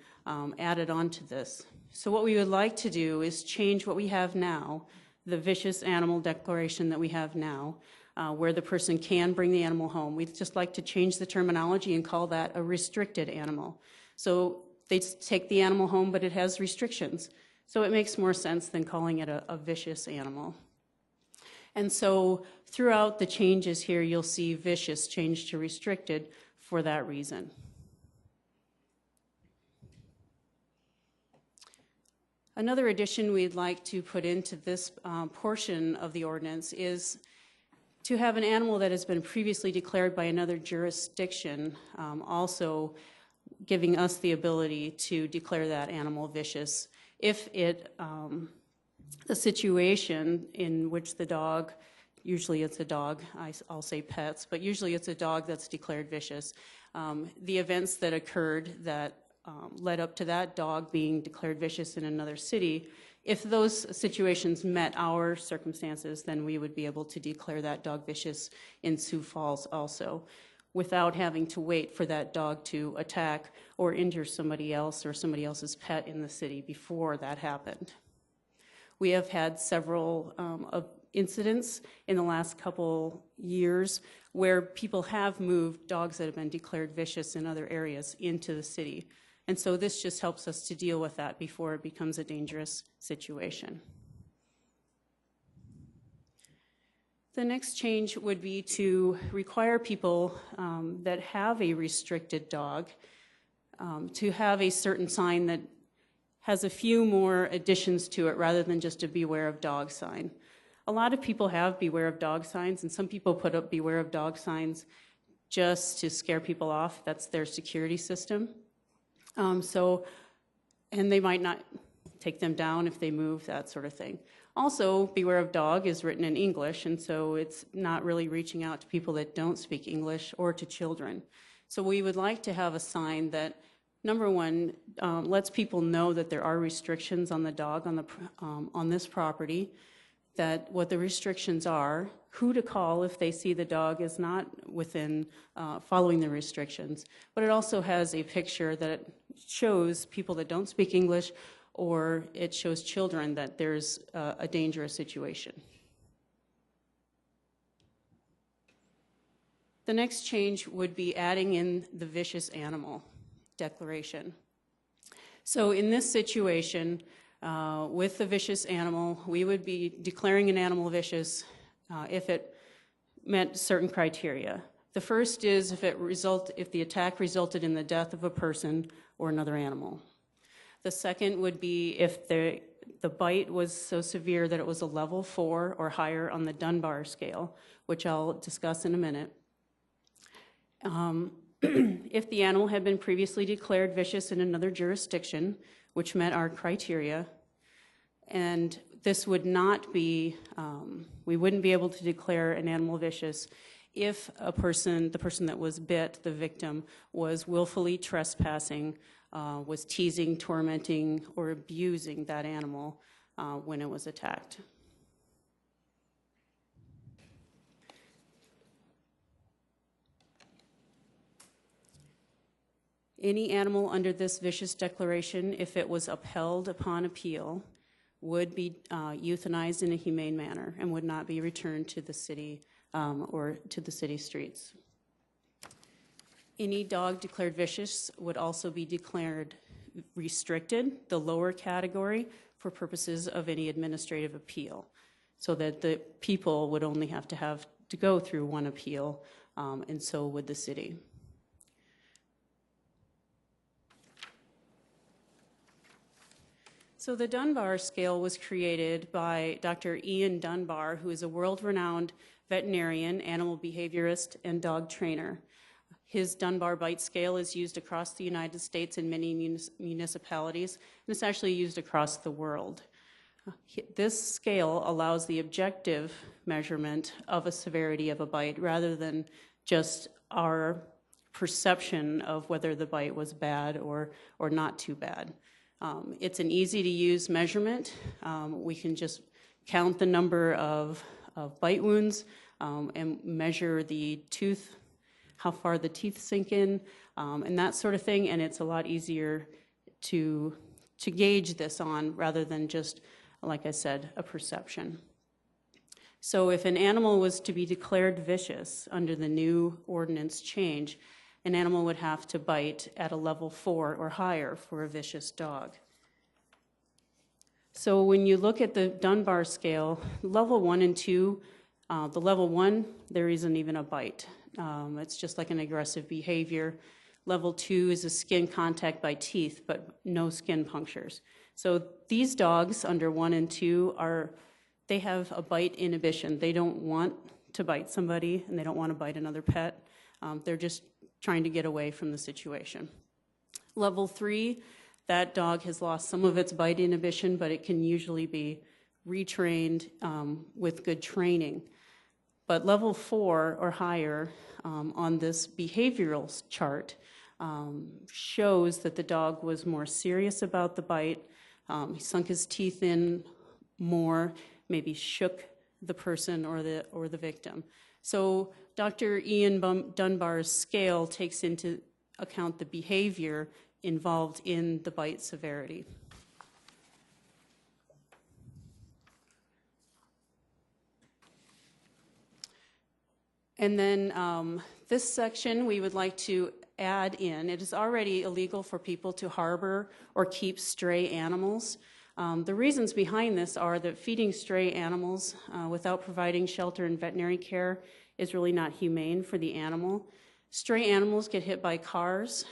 added on to this. So what we would like to do is change what we have now, the vicious animal declaration that we have now, where the person can bring the animal home. We'd just like to change the terminology and call that a restricted animal. So they take the animal home, but it has restrictions. So it makes more sense than calling it a vicious animal. And so throughout the changes here, you'll see vicious change to restricted for that reason. Another addition we'd like to put into this portion of the ordinance is to have an animal that has been previously declared by another jurisdiction, also giving us the ability to declare that animal vicious if the situation in which the dog, usually it's a dog, I'll say pets, but usually it's a dog that's declared vicious. The events that occurred that led up to that dog being declared vicious in another city, if those situations met our circumstances, then we would be able to declare that dog vicious in Sioux Falls also, without having to wait for that dog to attack or injure somebody else or somebody else's pet in the city before that happened. We have had several incidents in the last couple years where people have moved dogs that have been declared vicious in other areas into the city. And so this just helps us to deal with that before it becomes a dangerous situation. The next change would be to require people that have a restricted dog to have a certain sign that has a few more additions to it rather than just a beware of dog sign. A lot of people have beware of dog signs, and some people put up beware of dog signs just to scare people off. That's their security system. And they might not take them down if they move, that sort of thing. Also, beware of dog is written in English, and so it's not really reaching out to people that don't speak English or to children. So we would like to have a sign that, number one, lets people know that there are restrictions on the dog on this property, that what the restrictions are, who to call if they see the dog is not within following the restrictions. But it also has a picture that shows people that don't speak English, or it shows children that there's a dangerous situation. The next change would be adding in the vicious animal declaration. So in this situation, with the vicious animal, we would be declaring an animal vicious if it met certain criteria. The first is if the attack resulted in the death of a person or another animal. The second would be if the bite was so severe that it was a level 4 or higher on the Dunbar scale, which I'll discuss in a minute. If the animal had been previously declared vicious in another jurisdiction, which met our criteria, and this would not be, we wouldn't be able to declare an animal vicious if the person that was bit, the victim, was willfully trespassing, was teasing, tormenting, or abusing that animal when it was attacked. Any animal under this vicious declaration, if it was upheld upon appeal, would be euthanized in a humane manner and would not be returned to the city or to the city streets. Any dog declared vicious would also be declared restricted, the lower category, for purposes of any administrative appeal, so that the people would only have to go through one appeal, and so would the city. So the Dunbar scale was created by Dr. Ian Dunbar, who is a world-renowned veterinarian, animal behaviorist, and dog trainer. His Dunbar bite scale is used across the United States in many municipalities, and it's actually used across the world. This scale allows the objective measurement of a severity of a bite rather than just our perception of whether the bite was bad or not too bad. It's an easy-to-use measurement. We can just count the number of bite wounds and measure the tooth, how far the teeth sink in, and that sort of thing, and it's a lot easier to gauge this on rather than just, like I said, a perception. So if an animal was to be declared vicious under the new ordinance change, an animal would have to bite at a level 4 or higher for a vicious dog. So when you look at the Dunbar scale, level 1 and 2, the level 1, there isn't even a bite. It's just like an aggressive behavior. Level 2 is a skin contact by teeth, but no skin punctures. So these dogs under 1 and 2 they have a bite inhibition. They don't want to bite somebody, and they don't want to bite another pet. They're just trying to get away from the situation. Level 3, that dog has lost some of its bite inhibition, but it can usually be retrained with good training. But level 4 or higher on this behavioral chart shows that the dog was more serious about the bite. He sunk his teeth in more, maybe shook the person or the victim. So Dr. Ian Dunbar's scale takes into account the behavior involved in the bite severity. And then this section we would like to add in. It is already illegal for people to harbor or keep stray animals. The reasons behind this are that feeding stray animals without providing shelter and veterinary care is really not humane for the animal. Stray animals get hit by cars.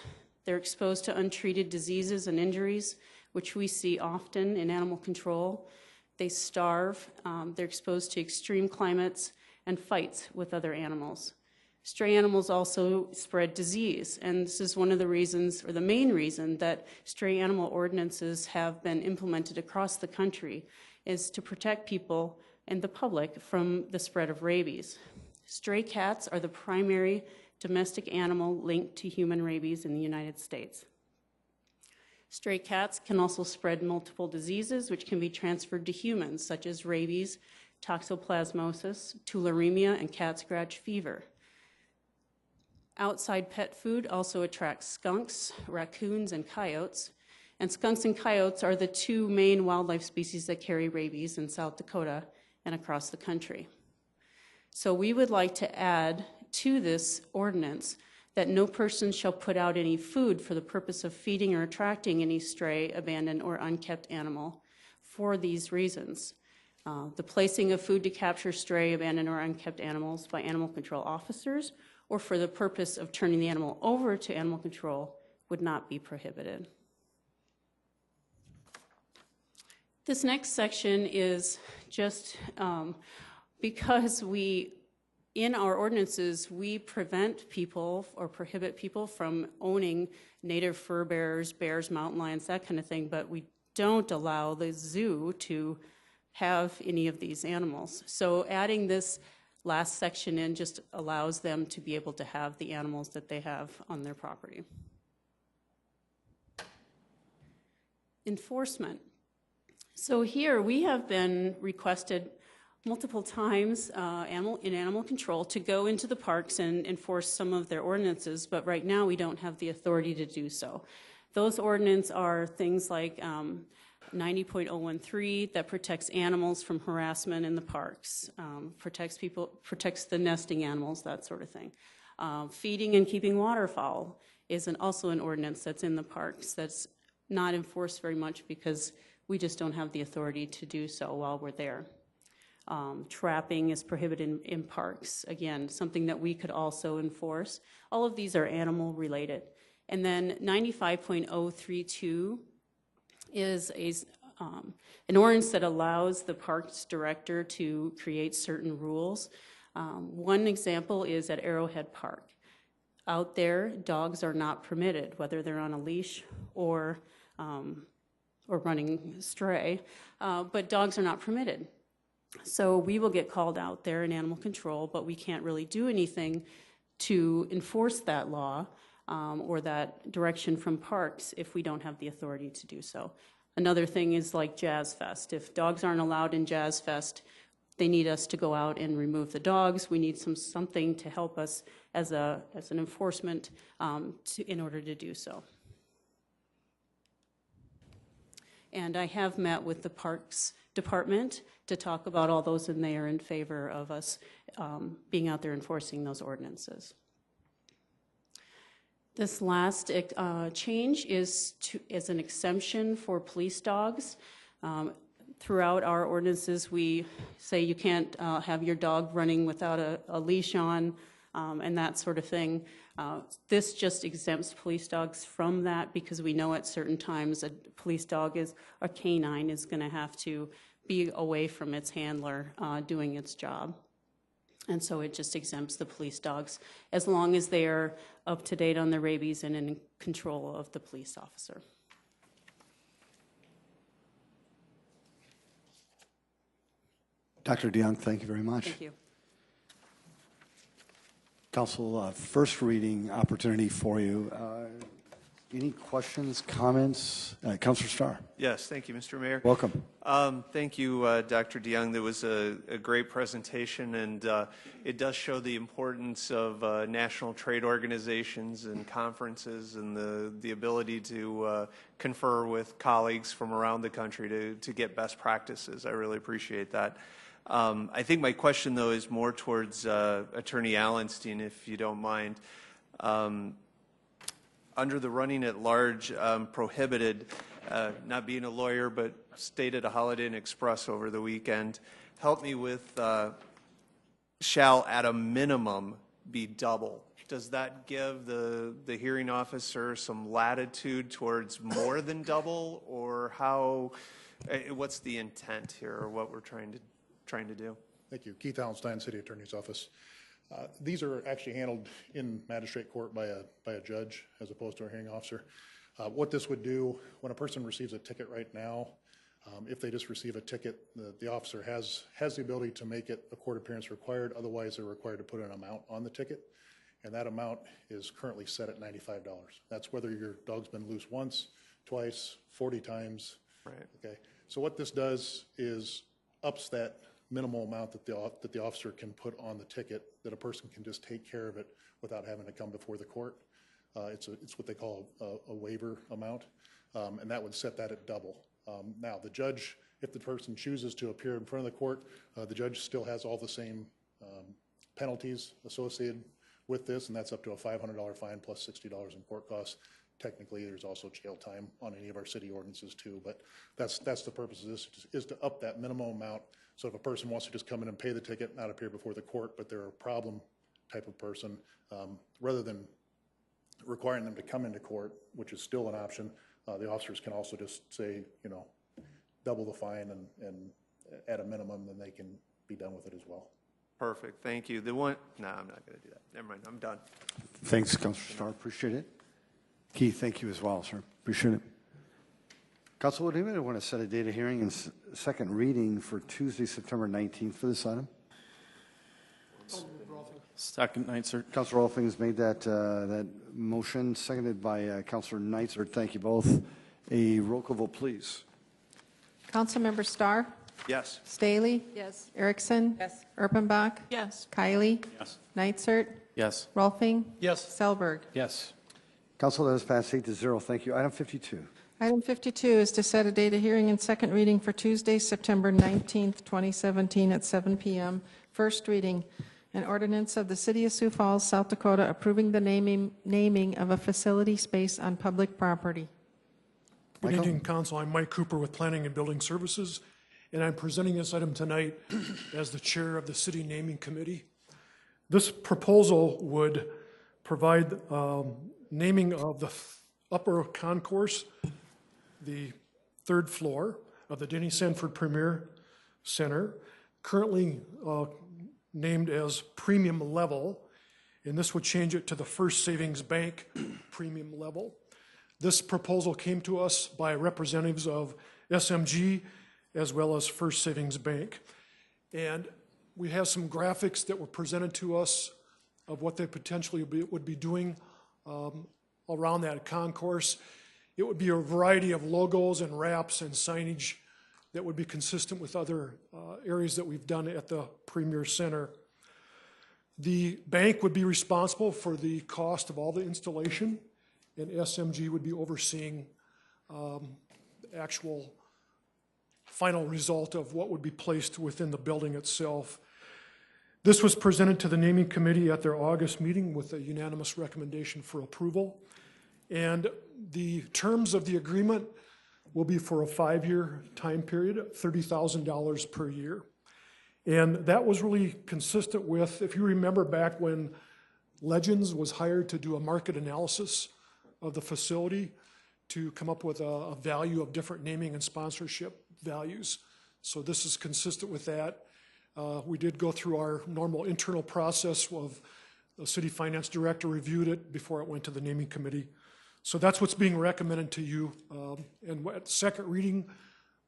They're exposed to untreated diseases and injuries, which we see often in animal control. They starve. They're exposed to extreme climates and fights with other animals. Stray animals also spread disease, and this is one of the reasons, or the main reason, that stray animal ordinances have been implemented across the country, is to protect people and the public from the spread of rabies. Stray cats are the primary domestic animal linked to human rabies in the United States. Stray cats can also spread multiple diseases which can be transferred to humans, such as rabies, toxoplasmosis, tularemia, and cat scratch fever. Outside pet food also attracts skunks, raccoons, and coyotes. And skunks and coyotes are the two main wildlife species that carry rabies in South Dakota and across the country. So we would like to add to this ordinance that no person shall put out any food for the purpose of feeding or attracting any stray, abandoned, or unkept animal for these reasons. The placing of food to capture stray, abandoned, or unkept animals by animal control officers or for the purpose of turning the animal over to animal control would not be prohibited. This next section is just because in our ordinances, we prevent people or prohibit people from owning native fur bears, bears, mountain lions, that kind of thing, but we don't allow the zoo to have any of these animals. So adding this last section in just allows them to be able to have the animals that they have on their property. Enforcement. So here we have been requested multiple times in animal control to go into the parks and enforce some of their ordinances, but right now we don't have the authority to do so. Those ordinances are things like 90.013 that protects animals from harassment in the parks, protects the nesting animals, that sort of thing. Feeding and keeping waterfowl is also an ordinance that's in the parks that's not enforced very much because we just don't have the authority to do so while we're there. Trapping is prohibited in parks. Again, something that we could also enforce. All of these are animal related. And then 95.032 is an ordinance that allows the parks director to create certain rules. One example is at Arrowhead Park. Out there, dogs are not permitted, whether they're on a leash or running stray, but dogs are not permitted. So we will get called out there in animal control, but we can't really do anything to enforce that law or that direction from parks if we don't have the authority to do so. Another thing is like Jazz Fest. If dogs aren't allowed in Jazz Fest, they need us to go out and remove the dogs. We need something to help us as an enforcement in order to do so. And I have met with the Parks Department to talk about all those, and they are in favor of us being out there enforcing those ordinances. This last change is an exemption for police dogs. Throughout our ordinances, we say you can't have your dog running without a leash on and that sort of thing. This just exempts police dogs from that because we know at certain times a police dog a canine is going to have to be away from its handler doing its job. And so it just exempts the police dogs as long as they are up to date on their rabies and in control of the police officer. Dr. DeYoung, thank you very much. Thank you. Council, first reading opportunity for you. Any questions, comments? Councilor Starr. Yes, thank you, Mr. Mayor. Welcome. Thank you, Dr. DeYoung. That was a great presentation, and it does show the importance of national trade organizations and conferences and the ability to confer with colleagues from around the country to get best practices. I really appreciate that. I think my question, though, is more towards Attorney Allenstein, if you don't mind. Under the running at large prohibited, not being a lawyer, but stayed at a Holiday Inn Express over the weekend, help me with shall at a minimum be double. Does that give the hearing officer some latitude towards more than double, or how? What's the intent here, or what we're trying to do? Thank you. Keith Allenstein, City Attorney's Office. These are actually handled in magistrate court by a judge as opposed to a hearing officer. What this would do, when a person receives a ticket right now, if they just receive a ticket, the officer has the ability to make it a court appearance required. Otherwise, they're required to put an amount on the ticket, and that amount is currently set at $95. That's whether your dog's been loose once, twice, 40 times. Right. Okay. So what this does is ups that minimal amount that the officer can put on the ticket, that a person can just take care of it without having to come before the court. It's what they call a waiver amount, and that would set that at double. Now, the judge, if the person chooses to appear in front of the court, the judge still has all the same penalties associated with this, and that's up to a $500 fine plus $60 in court costs. Technically, there's also jail time on any of our city ordinances too, but that's the purpose of this, is to up that minimum amount. So if a person wants to just come in and pay the ticket, not appear before the court, but they're a problem type of person, rather than requiring them to come into court, which is still an option, the officers can also just say, double the fine and at a minimum, then they can be done with it as well. Perfect, thank you. The one, no, I'm not going to do that. Never mind, I'm done. Thanks, Councilor Starr. Appreciate it. Keith, thank you as well, sir. Appreciate it. Council, would anybody want to set a date of hearing and second reading for Tuesday, September 19th for this item? Second, Neitzer. Councilor Rolfing has made that motion, seconded by Councilor Neitzer. Thank you both. A roll call vote, please. Councilmember Starr? Yes. Staley? Yes. Erickson? Yes. Erpenbach? Yes. Kylie? Yes. Neitzer? Yes. Rolfing? Yes. Selberg? Yes. Council, that is passed 8-0. Thank you. Item 52. Item 52 is to set a date of hearing and second reading for Tuesday, September 19th, 2017 at 7 p.m. First reading, an ordinance of the City of Sioux Falls, South Dakota approving the naming of a facility space on public property. Good evening, Council. I'm Mike Cooper with Planning and Building Services, and I'm presenting this item tonight as the chair of the City Naming Committee. This proposal would provide naming of the upper concourse, the third floor of the Denny Sanford Premier Center, currently named as premium level, and this would change it to the First Savings Bank premium level. This proposal came to us by representatives of SMG as well as First Savings Bank. And we have some graphics that were presented to us of what they potentially would be doing around that concourse. It would be a variety of logos and wraps and signage that would be consistent with other areas that we've done at the Premier Center. The bank would be responsible for the cost of all the installation, and SMG would be overseeing the actual final result of what would be placed within the building itself. This was presented to the naming committee at their August meeting with a unanimous recommendation for approval. And the terms of the agreement will be for a 5-year time period, $30,000 per year. And that was really consistent with, if you remember back when Legends was hired to do a market analysis of the facility to come up with a value of different naming and sponsorship values. So this is consistent with that. We did go through our normal internal process of the city finance director reviewed it before it went to the naming committee. So that's what's being recommended to you. And at second reading,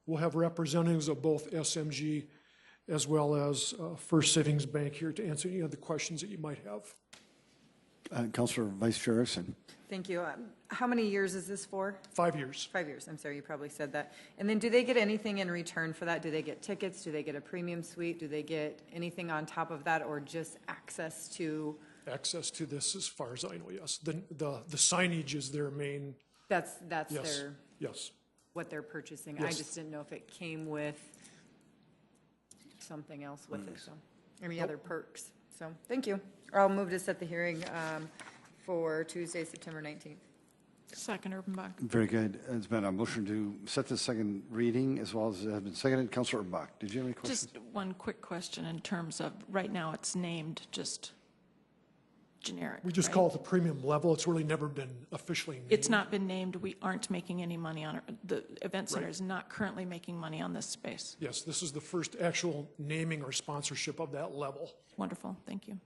we'll have representatives of both SMG as well as First Savings Bank here to answer any of the questions that you might have. Councilor Vice Chair Erickson. Thank you. How many years is this for? 5 years. 5 years. I'm sorry, you probably said that. And then do they get anything in return for that? Do they get tickets? Do they get a premium suite? Do they get anything on top of that, or just access to? Access to this, as far as I know, yes. The signage is their main. That's yes. their. Yes. What they're purchasing. Yes. I just didn't know if it came with something else with it. So any other perks. So thank you. I'll move to set the hearing for Tuesday, September 19th. Second, Erpenbach. Very good. It's been a motion to set the second reading as well as it has been seconded. Councilor Erpenbach, did you have any questions? Just one quick question in terms of, right now it's named just generic. We just call it the premium level. It's really never been officially named. It's not been named. We aren't making any money on it. The event center is not currently making money on this space. Yes, this is the first actual naming or sponsorship of that level. Wonderful. Thank you.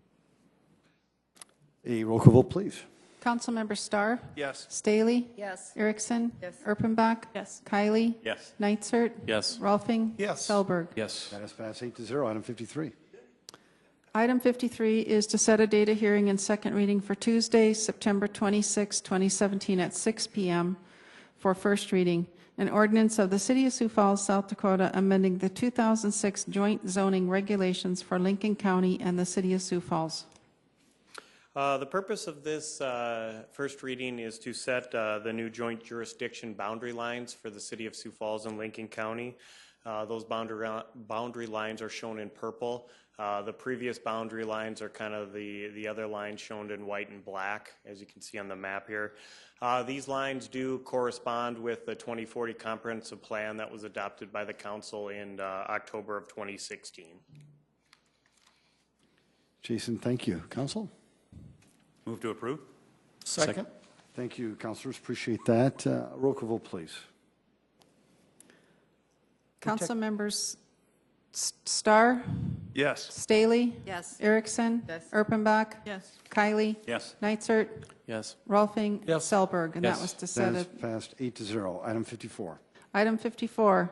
A roll call vote, please. Councilmember Starr? Yes. Staley? Yes. Erickson? Yes. Erpenbach? Yes. Kylie? Yes. Neitzer? Yes. Rolfing? Yes. Selberg? Yes. That is passed 8-0. Item 53. Item 53 is to set a date of hearing and second reading for Tuesday, September 26, 2017 at 6 p.m. for first reading. An ordinance of the City of Sioux Falls, South Dakota, amending the 2006 joint zoning regulations for Lincoln County and the City of Sioux Falls. The purpose of this first reading is to set the new joint jurisdiction boundary lines for the City of Sioux Falls and Lincoln County. Those boundary lines are shown in purple. The previous boundary lines are kind of the other lines shown in white and black, as you can see on the map here. These lines do correspond with the 2040 comprehensive plan that was adopted by the council in October of 2016. Jason, thank you. Council? Move to approve. Second. Thank you, councilors. Appreciate that. Roll call vote, please. Council members Starr, Yes. Staley, Yes. Erickson, Yes. Erpenbach, Yes. Kylie, Yes. Nitzert, Yes. Rolfing, Selberg, and that Yes. was to That set is it. passed 8-0. Item 54. Item 54,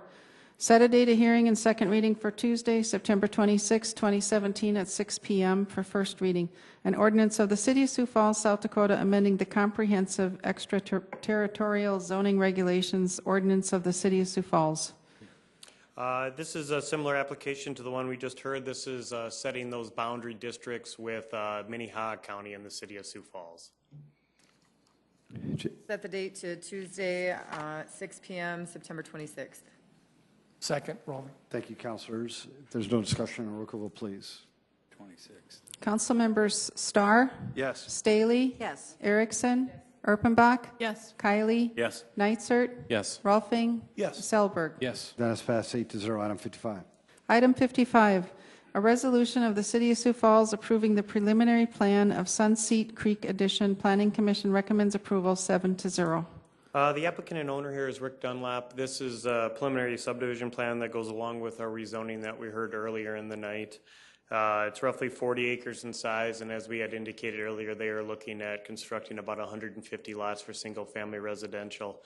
set a date of hearing and second reading for Tuesday, September 26, 2017 at 6 p.m. for first reading. An ordinance of the City of Sioux Falls, South Dakota, amending the comprehensive extraterritorial zoning regulations ordinance of the City of Sioux Falls. This is a similar application to the one we just heard. This is setting those boundary districts with Minnehaha County and the City of Sioux Falls. Set the date to Tuesday, 6 p.m., September 26th. Second, Rolfing. Thank you, councilors. If there's no discussion, roll call vote, please. 26. Council members Starr, Yes. Staley, Yes. Erickson, Erpenbach, Yes. Kylie, Yes. Nitzert, Yes. Rolfing, Yes. Selberg. Yes. That is passed 8-0. Item 55. Item 55, a resolution of the City of Sioux Falls approving the preliminary plan of Sunseat Creek Addition. Planning Commission recommends approval 7-0. The applicant and owner here is Rick Dunlap. This is a preliminary subdivision plan that goes along with our rezoning that we heard earlier in the night. It's roughly 40 acres in size, and as we had indicated earlier, they are looking at constructing about 150 lots for single-family residential.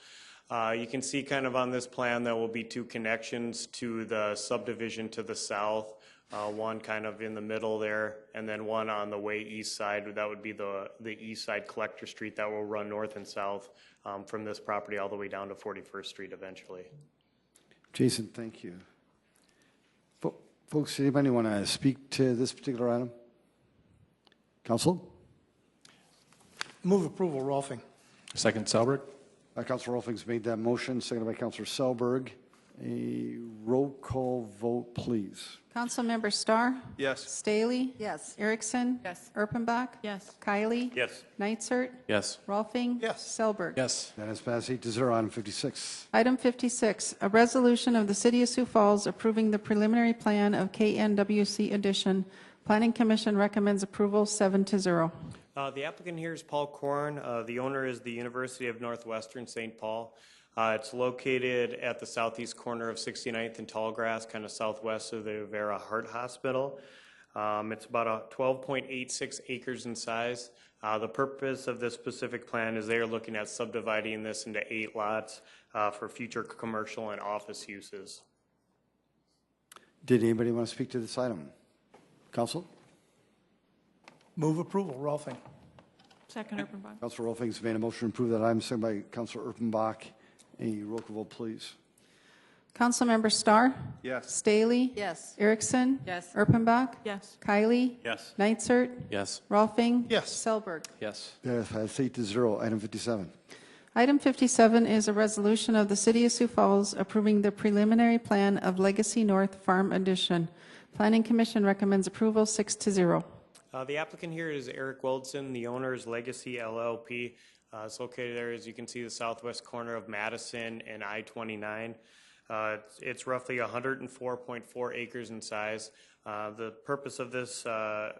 You can see kind of on this plan there will be two connections to the subdivision to the south, one kind of in the middle there, and then one on the way east side. That would be the east side collector street that will run north and south from this property all the way down to 41st Street eventually. Jason, thank you. Folks, anybody want to speak to this particular item? Council? Move approval, Rolfing. Second, Selberg. Councilor Rolfing's made that motion, seconded by Councilor Selberg. A roll call vote, please. Council member Starr, Yes. Staley, Yes. Erickson, Yes. Erpenbach, Yes. Kylie, Yes. Nitzert, Yes. Rolfing, Yes. Selberg. Yes. That is passed 8-0. Item 56. Item 56, a resolution of the City of Sioux Falls approving the preliminary plan of KNWC addition. Planning Commission recommends approval 7-0. The applicant here is Paul Korn. The owner is the University of Northwestern St. Paul. It's located at the southeast corner of 69th and Tallgrass, kind of southwest of the Vera Heart Hospital. It's about 12.86 acres in size. The purpose of this specific plan is they are looking at subdividing this into 8 lots for future commercial and office uses. Did anybody want to speak to this item? Council? Move approval, Rolfing. Second, Erpenbach. Councilor Rolfing's made a motion to approve that item, seconded by Councilor Erpenbach. A roll call vote, please. Councilmember Starr, Yes. Staley, Yes. Erickson, Yes. Erpenbach, Yes. Kylie, Yes. Nitzert, Yes. Rolfing, Yes. Selberg. Yes. That is passed 8-0. Item 57. Item 57 is a resolution of the City of Sioux Falls approving the preliminary plan of Legacy North Farm Addition. Planning Commission recommends approval 6-0. The applicant here is Eric Wildson. The owner is Legacy LLP. It's located there, as you can see, the southwest corner of Madison and I-29. It's roughly 104.4 acres in size. The purpose of this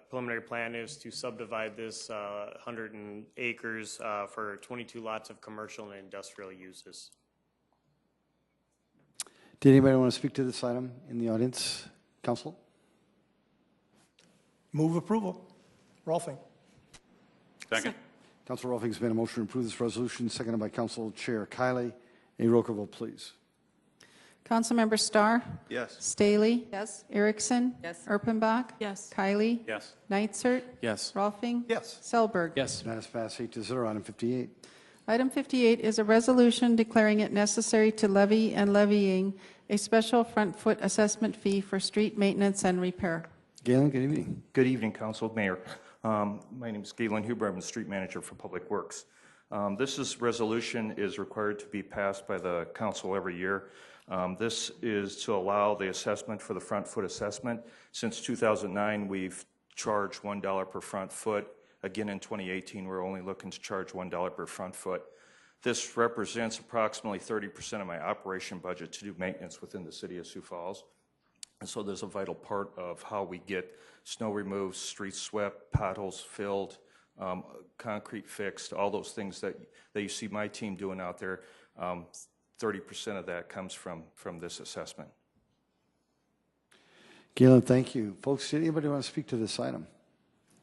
preliminary plan is to subdivide this 100 acres for 22 lots of commercial and industrial uses. Did anybody want to speak to this item in the audience? Council? Move approval, Rolfing. Second. Councilor Rolfing's made a motion to approve this resolution, seconded by Council Chair Kylie. A roll call vote, please. Councilmember Starr, Yes. Staley, Yes. Erickson, Yes. Erpenbach, Yes. Kylie, Yes. Nitzert, Yes. Rolfing, Yes. Selberg. Yes. That is passed 8-0. Item 58. Item 58 is a resolution declaring it necessary to levy and levying a special front foot assessment fee for street maintenance and repair. Galen, good evening. Good evening, Council, Mayor. My name is Galen Huber. I'm the Street Manager for Public Works. This resolution is required to be passed by the Council every year. This is to allow the assessment for the front foot assessment. Since 2009, we've charged $1 per front foot. Again, in 2018, we're only looking to charge $1 per front foot. This represents approximately 30% of my operation budget to do maintenance within the City of Sioux Falls. And so there's a vital part of how we get snow removed, streets swept, potholes filled, concrete fixed, all those things that you see my team doing out there. 30% of that comes from this assessment. Galen, thank you. Folks, did anybody want to speak to this item?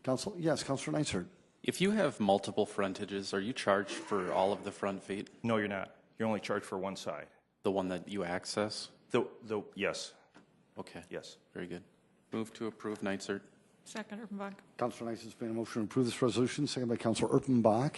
Council? Yes, Councilor Neisert. If you have multiple frontages, are you charged for all of the front feet? No, you're not. You're only charged for one side. The one that you access? Yes. Okay. Yes. Very good. Move to approve, Neisert. Second, Erpenbach. Councilor Neisert's made a motion to approve this resolution, second by Councilor Erpenbach.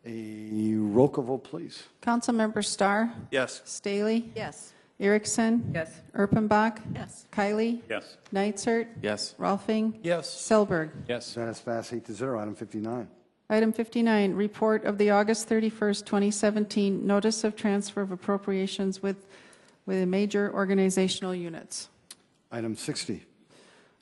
A roll call vote, please. Councilmember Starr? Yes. Staley? Yes. Erickson? Yes. Erpenbach? Yes. Kylie? Yes. Neitzer? Yes. Rolfing? Yes. Selberg? Yes. That is passed 8-0. Item 59. Item 59, report of the August 31st, 2017 notice of transfer of appropriations with major organizational units. Item 60.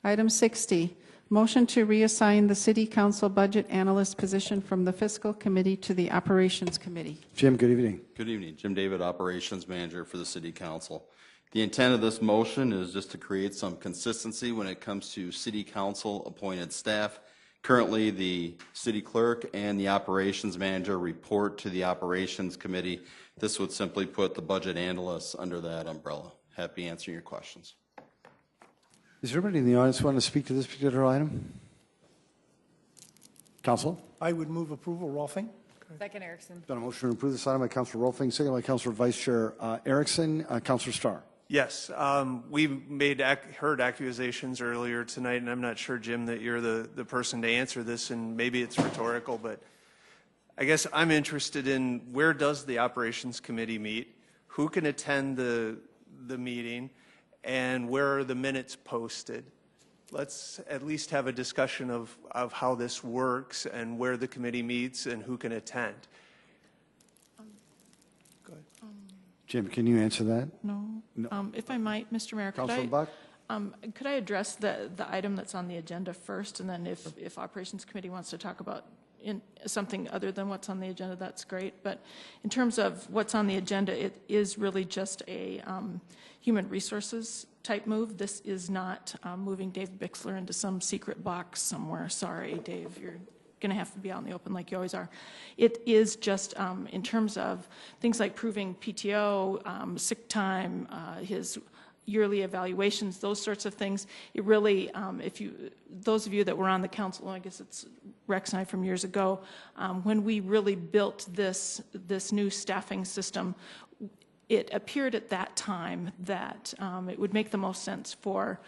Item 60, motion to reassign the City Council Budget Analyst position from the Fiscal Committee to the Operations Committee. Jim, good evening. Good evening. Jim David, Operations Manager for the City Council. The intent of this motion is just to create some consistency when it comes to City Council appointed staff. Currently, the City Clerk and the Operations Manager report to the Operations Committee. This would simply put the Budget Analysts under that umbrella. Happy answering your questions. Is there anybody in the audience who want to speak to this particular item? Council? I would move approval. Rolfing? Second, Erickson. Done a motion to approve this item by Councilor Rolfing, second by Councilor Vice Chair Erickson. Councilor Starr. Yes, we heard accusations earlier tonight, and I'm not sure, Jim, that you're the person to answer this, and maybe it's rhetorical, but I guess I'm interested in where does the Operations Committee meet, who can attend the meeting, and where are the minutes posted? Let's at least have a discussion of how this works and where the committee meets and who can attend. Jim, can you answer that? No. If I might, Mr. Mayor, Councilor Buck? could I address the item that's on the agenda first, and then if Operations Committee wants to talk about something other than what's on the agenda, that's great. But in terms of what's on the agenda, it is really just a human resources type move. This is not moving Dave Bixler into some secret box somewhere. Sorry, Dave, you're going to have to be out in the open like you always are. It is just in terms of things like proving PTO, sick time, his yearly evaluations, those sorts of things. It really, those of you that were on the council, I guess it's Rex and I from years ago, when we really built this new staffing system, it appeared at that time that it would make the most sense for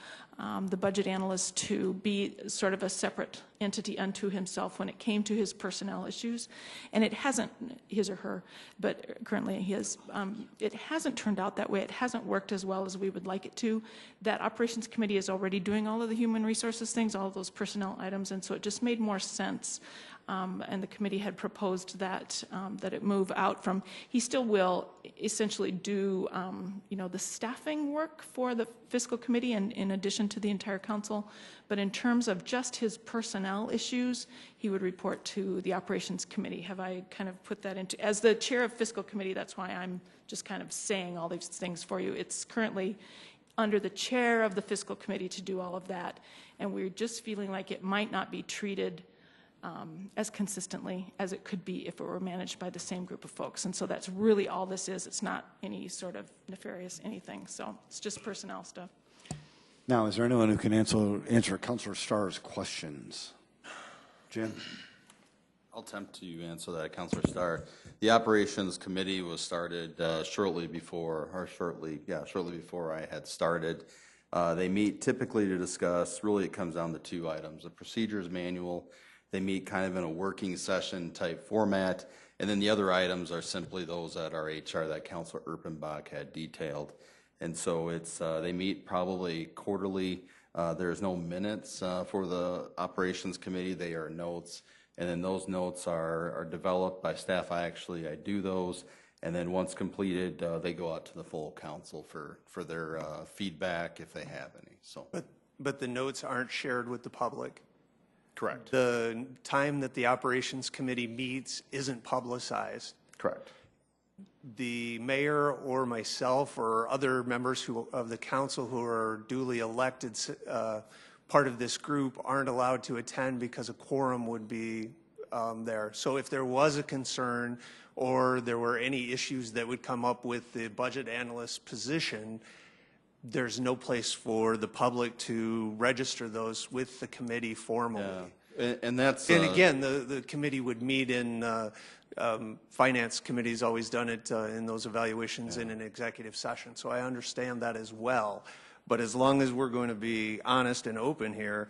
the budget analyst to be sort of a separate entity unto himself when it came to his personnel issues. And it hasn't, his or her, but currently his, it hasn't turned out that way. It hasn't worked as well as we would like it to. That Operations Committee is already doing all of the human resources things, all of those personnel items, and so it just made more sense. And the committee had proposed that that it move out from. He still will essentially do, the staffing work for the fiscal committee, and in addition to the entire council. But in terms of just his personnel issues, he would report to the operations committee. Have I kind of put that into as the chair of fiscal committee? That's why I'm just kind of saying all these things for you. It's currently under the chair of the fiscal committee to do all of that, and we're just feeling like it might not be treated as consistently as it could be if it were managed by the same group of folks. And so that's really all this is. It's not any sort of nefarious anything. So it's just personnel stuff. Now, is there anyone who can answer Councilor Starr's questions? Jim? I'll attempt to answer that, Councilor Starr. The Operations Committee was started shortly before I had started. They meet typically to discuss, really it comes down to two items, a procedures manual. They meet kind of in a working session type format, and then the other items are simply those at our HR that Councilor Erpenbach had detailed. And so it's they meet probably quarterly. There's no minutes for the Operations Committee. They are notes, and then those notes are developed by staff. I do those, and then once completed, they go out to the full council for their feedback if they have any. So, but the notes aren't shared with the public. Correct. The time that the Operations Committee meets isn't publicized. Correct. The mayor or myself or other members of the council who are duly elected part of this group aren't allowed to attend because a quorum would be there. So if there was a concern or there were any issues that would come up with the budget analyst position, there's no place for the public to register those with the committee formally. And that's... And again, the committee would meet in, Finance Committee's always done it in those evaluations in an executive session, so I understand that as well. But as long as we're going to be honest and open here,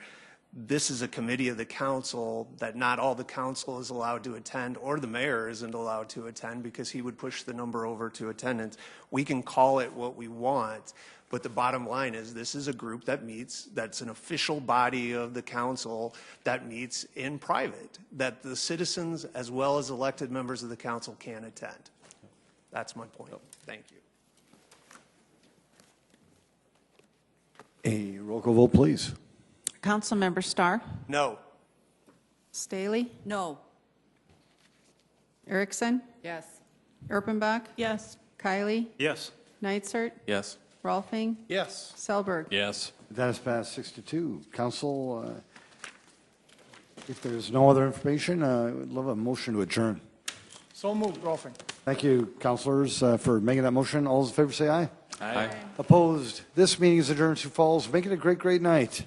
this is a committee of the council that not all the council is allowed to attend, or the mayor isn't allowed to attend because he would push the number over to attendance. We can call it what we want, but the bottom line is this is a group that meets, that's an official body of the council that meets in private, that the citizens as well as elected members of the council can attend. That's my point. Thank you. A roll call vote, please. Councilmember Starr? No. Staley? No. Erickson? Yes. Erpenbach? Yes. Kylie? Yes. Neitzer? Yes. Rolfing? Yes. Selberg? Yes. That is passed 6-2. Council, if there's no other information, I would love a motion to adjourn. So moved, Rolfing. Thank you, councilors, for making that motion. All those in favor say aye. Aye. Opposed? This meeting is adjourned. Sioux Falls. Make it a great, great night.